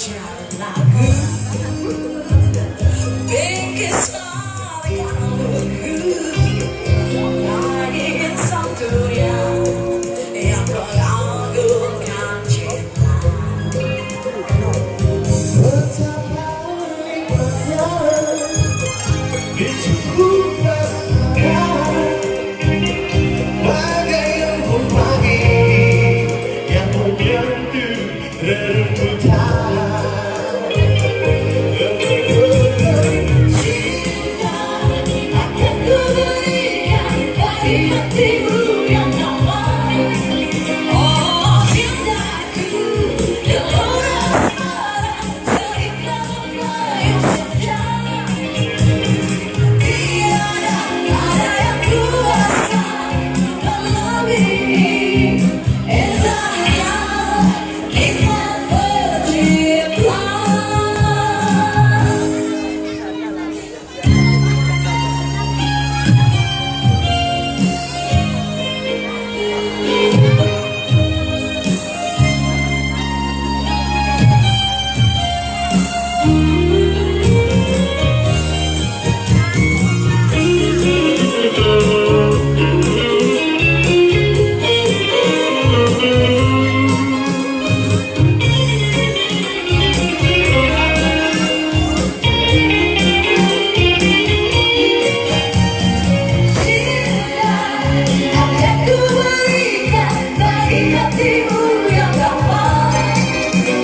berjalan lagu bikin sekali kamuku nyanyiin satu dunia yang mengagumkan cinta. Betapa nikmatnya dicukupkan bagai embun pagi yang menyentuh rerumputan. Cinta akan kuberikan bagi hatimu yang damai. Oh cintaku, gelora asmara seindah melayang senja. Tiada ada yang kuasa melebihi indahnya nikmat bercinta. Akan kuberikan bagi hatimu yang damai.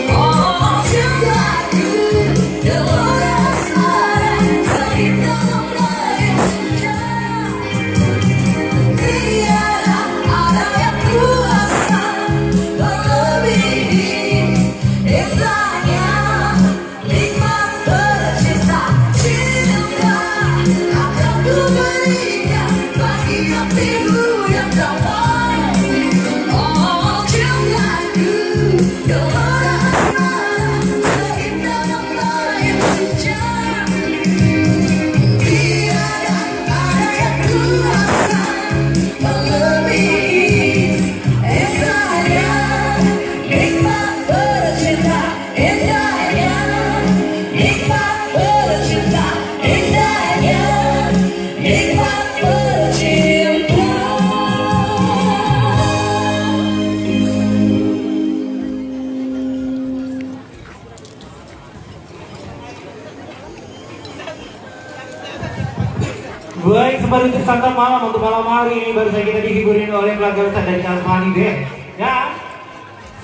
Oh cintaku, gelora asmara seindah melayang senja. Tiada ada yang kuasa melebihi indahnya nikmat bercinta. Cinta akan kuberikan bagi hatimu yang damai. Oh cintaku, gelora asmara seindah melayang senja. Tiada ada yang kuasa melebihi indahnya nikmat bercinta. Indahnya nikmat bercinta. Indahnya nikmat bercinta. Baik, sembari untuk santap malam untuk malam hari ini baru saja kita dihiburin oleh keluarga besar dari Kalpani Band. Ya,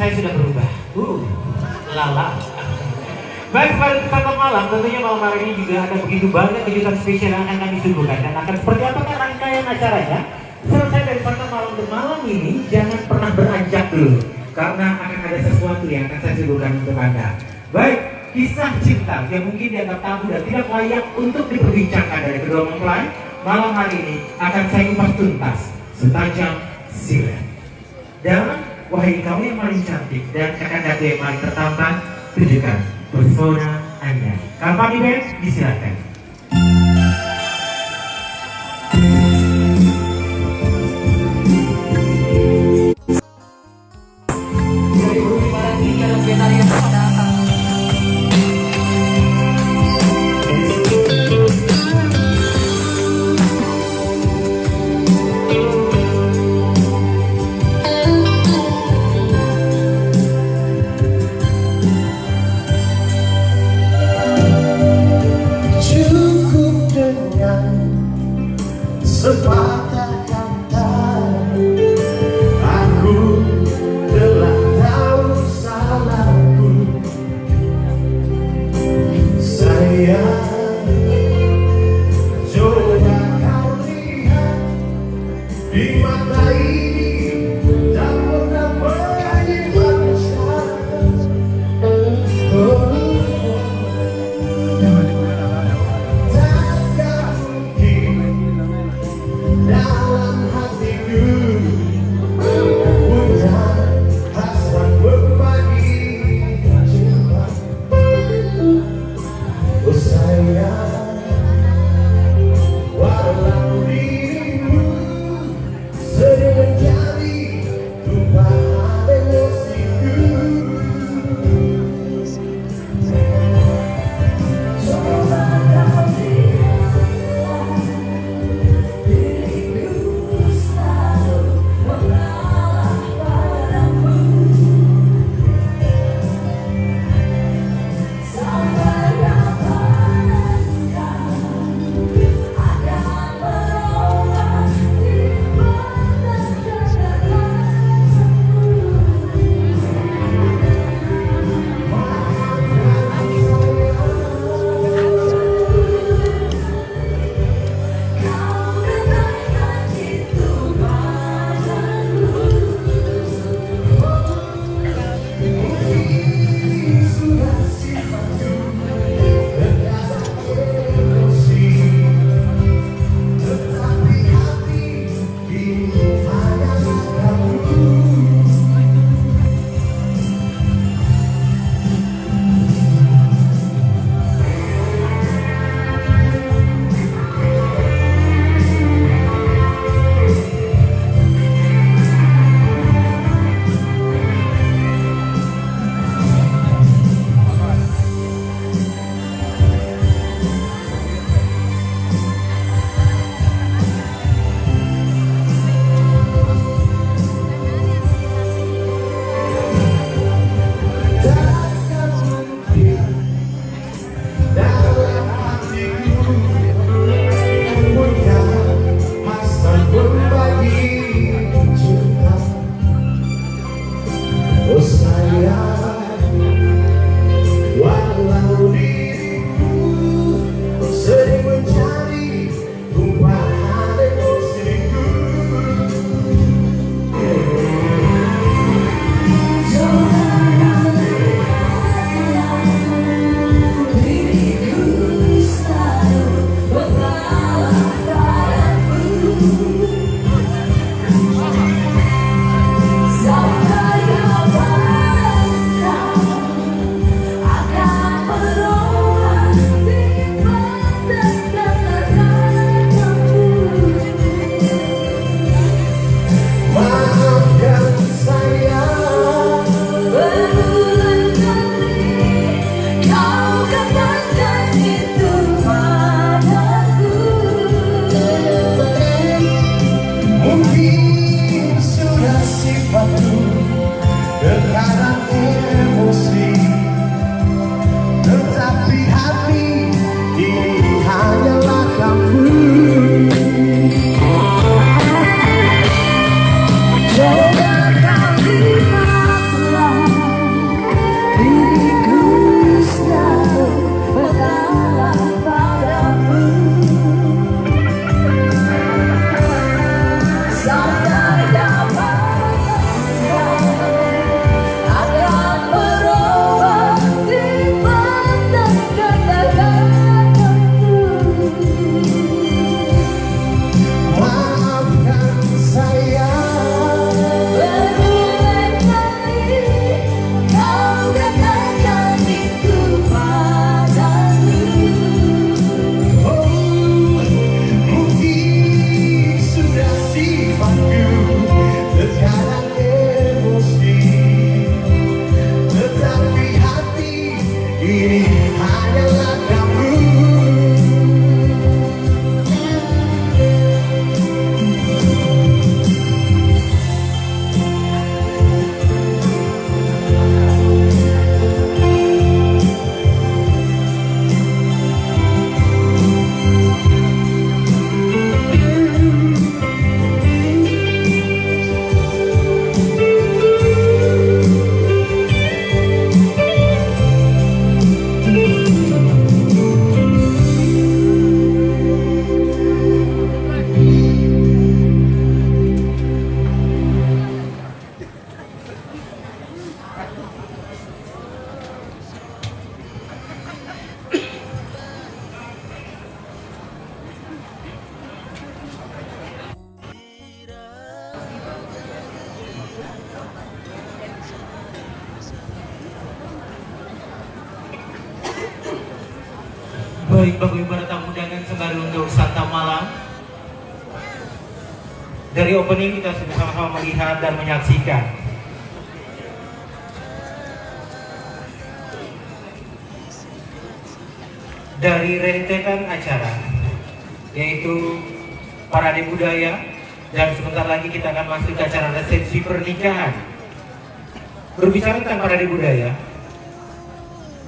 saya sudah berubah. Lala. Baik, sembari untuk santap malam, tentunya malam hari ini juga ada begitu banyak kejutan spesial yang akan kami suguhkan. Dan akan seperti apa kan rangkaian acaranya? Selesai dari santap malam bermalam ini, jangan pernah beranjak dulu. Karena akan ada sesuatu yang akan saya suguhkan untuk Anda. Baik, kisah cinta yang mungkin dianggap tabu dan tidak layak untuk diperbincangkan dari kedua mempelai, malam hari ini akan saya kupas tuntas setajam silet. Dan wahai kamu yang paling cantik dan kakak yang paling tertampan, tunjukkan pesona Anda. Kalpani Band, disilakan. Dari bumi barat hingga ke Betarian datang. Cukup dengan sepatah kata, aku telah tahu salahku. Sayang, coba kau lihat di mata ini tak pernah menyimpan takkan mungkin dalam hatiku punya hasrat berbagi cinta. Oh sayang, ini hanyalah kamu. Baik, Bapak Ibu para tamu undangan sembari untuk santap malam. Dari opening kita sudah sama-sama melihat dan menyaksikan dari rentetan acara, yaitu parade budaya, dan sebentar lagi kita akan masuk ke acara resepsi pernikahan. Berbicara tentang parade budaya,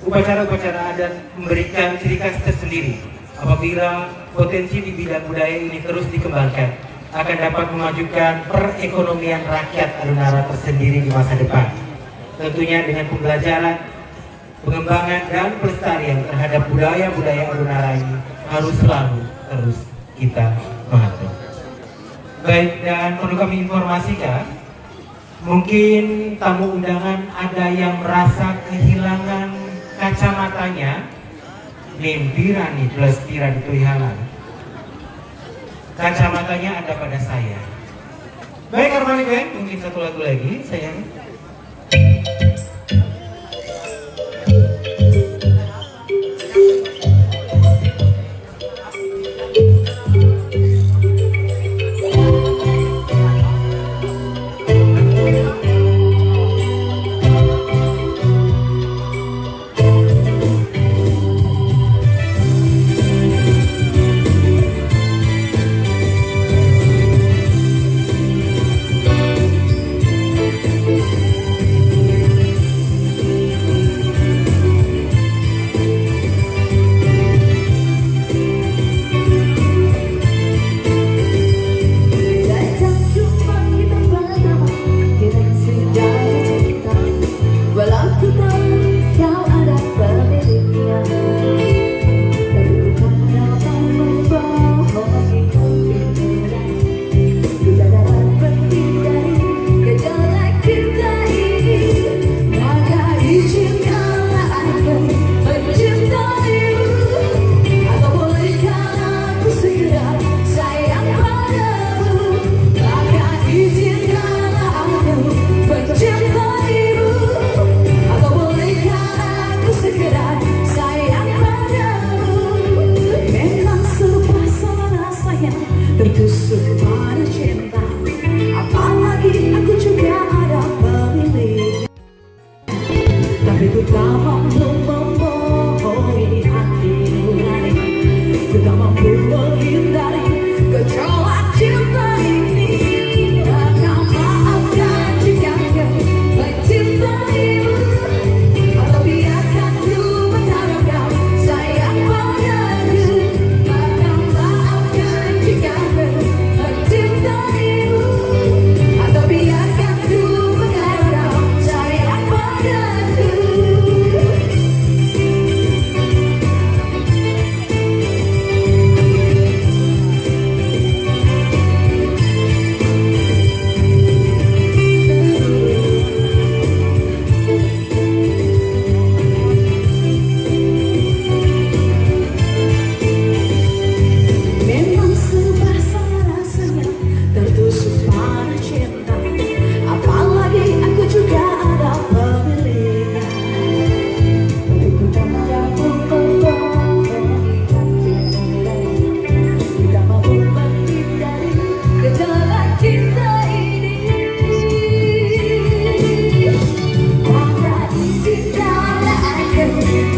upacara-upacara adat memberikan ciri khas tersendiri. Apabila potensi di bidang budaya ini terus dikembangkan, akan dapat memajukan perekonomian rakyat Adunara tersendiri di masa depan. Tentunya dengan pembelajaran, pengembangan, dan pelestarian terhadap budaya-budaya Adunara ini harus selalu terus kita pahami. Baik, dan perlu kami informasikan, mungkin tamu undangan ada yang merasa kehilangan kacamatanya. Lempiran nih plus tira di Tuihalan. Kacamatanya ada pada saya. Baik, Armani Band, mungkin satu lagu lagi sayang.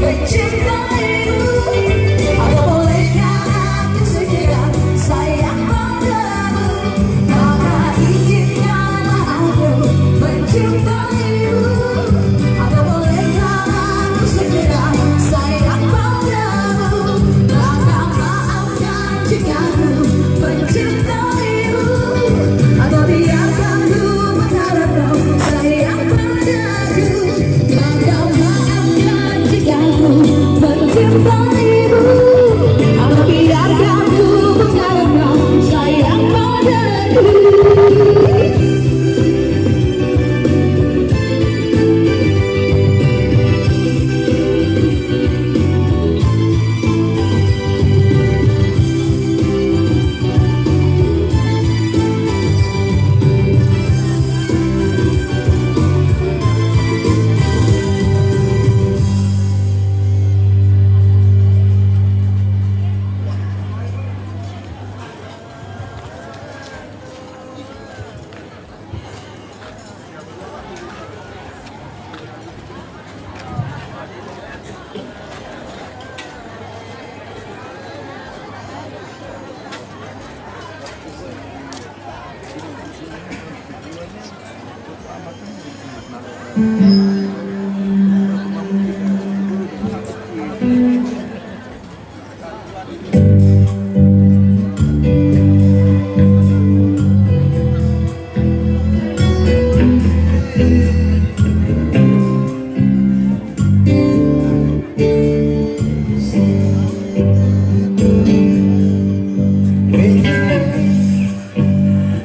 mencintaimu. Atau bolehkah aku segera sayang padamu? Maka izinkanlah aku mencintaimu. Atau bolehkah aku segera sayang padamu? Maka maafkan jika aku mencintaimu. Atau biarkan ku berharap kau sayang padaku. Maka maafkan jika aku mencintaimu. Atau biarkan ku berharap kau sayang padaku.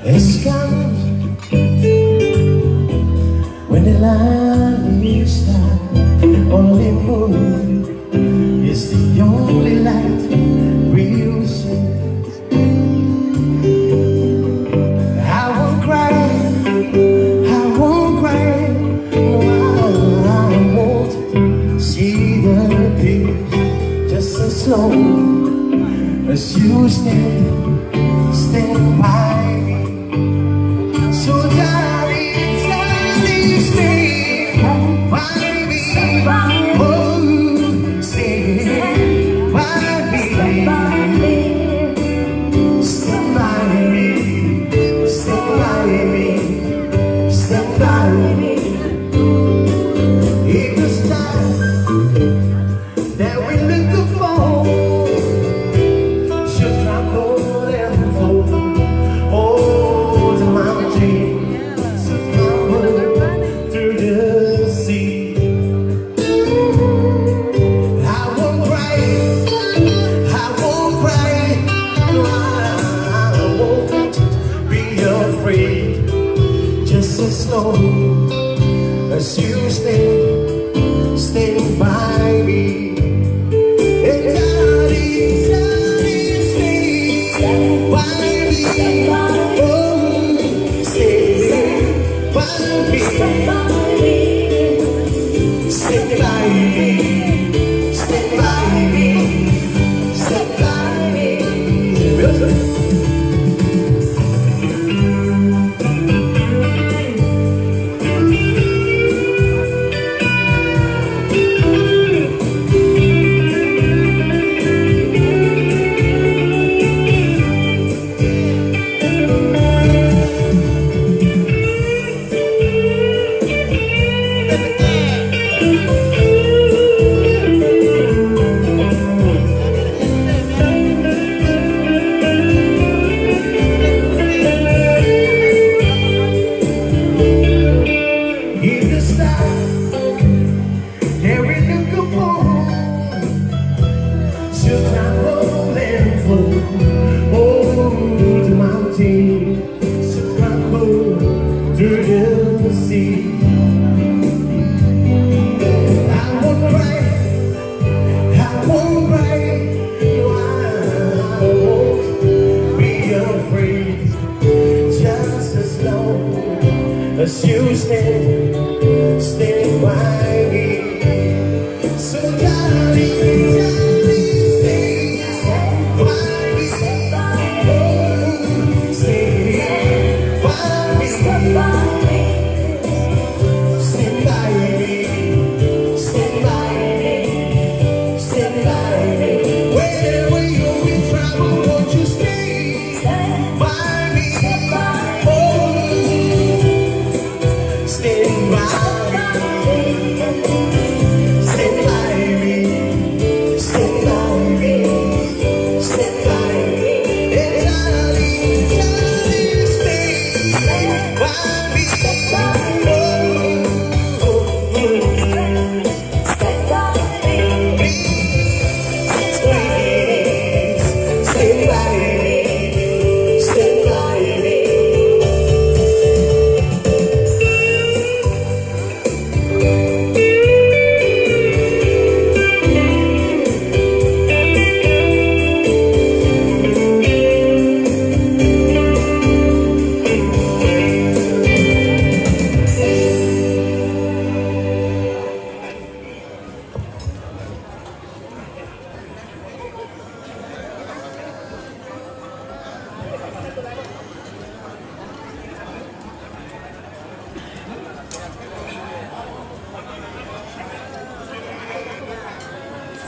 It's coming when the line is tight. Only moon is the only light we'll see. I won't cry, I won't cry. No, I won't see the tears just as long as you stand by me. So darling, stay by me. Oh, stay by me. Stand by me. Stand by me. Stand by me. It was time that we looked for. Should I go and fall? Oh, the mountains through the sea. I won't cry, I won't cry. No, I won't be afraid. Just as long as you stay by me.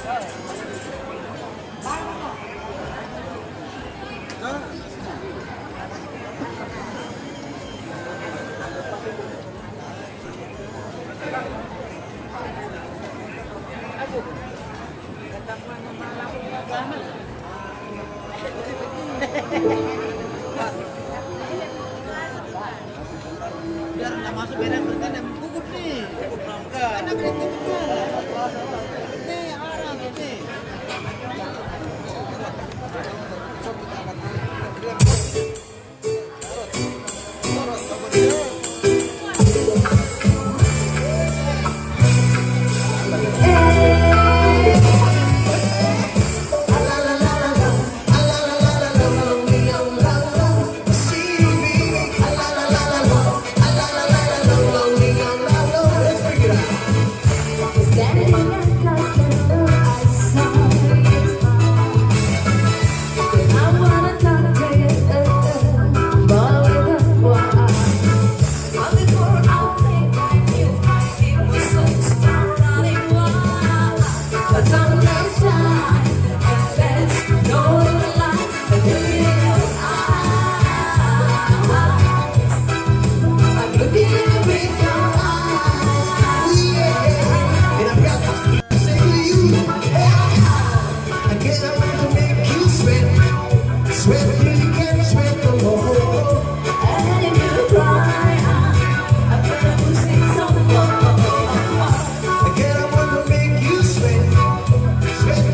Biar nggak masuk beda berarti ada gugup nih. Karena berarti nih orang ini. Sweat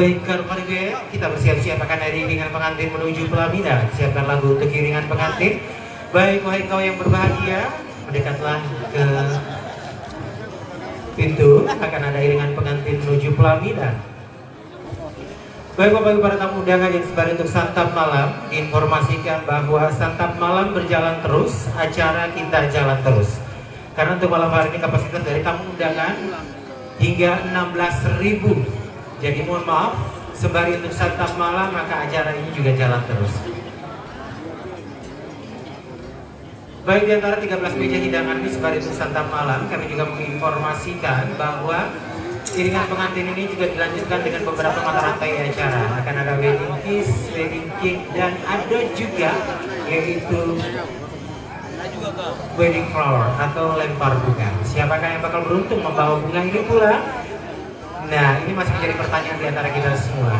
Baik, Karuniaga, kita bersiap-siap akan dari iringan pengantin menuju pelaminan. Siapkan lagu untuk iringan pengantin. Baik, wahai kau yang berbahagia, mendekatlah ke pintu. Akan ada iringan pengantin menuju pelaminan. Baik, Bapak Ibu para tamu undangan yang sebar untuk santap malam, diinformasikan bahwa santap malam berjalan terus, acara kita jalan terus. Karena untuk malam hari ini kapasitas dari tamu undangan hingga 16.000. Jadi mohon maaf, sembari untuk santap malam maka acara ini juga jalan terus. Baik, di antara 13 meja hidangan ini sembari untuk santap malam, kami juga menginformasikan bahwa iringan pengantin ini juga dilanjutkan dengan beberapa mata rantai acara. Akan ada wedding kiss, wedding cake, dan ada juga yaitu wedding flower atau lempar bunga. Siapakah yang bakal beruntung membawa bunga ini pula? Nah, ini masih menjadi pertanyaan di antara kita semua.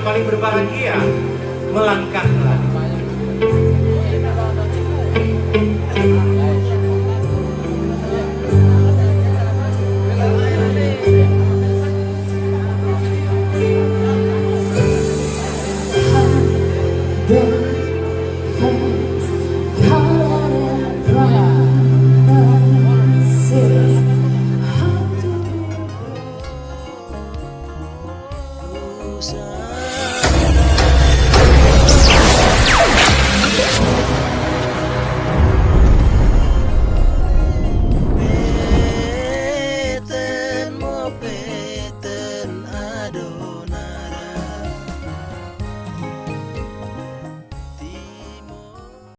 paling berbahagia, melangkahlah. Usah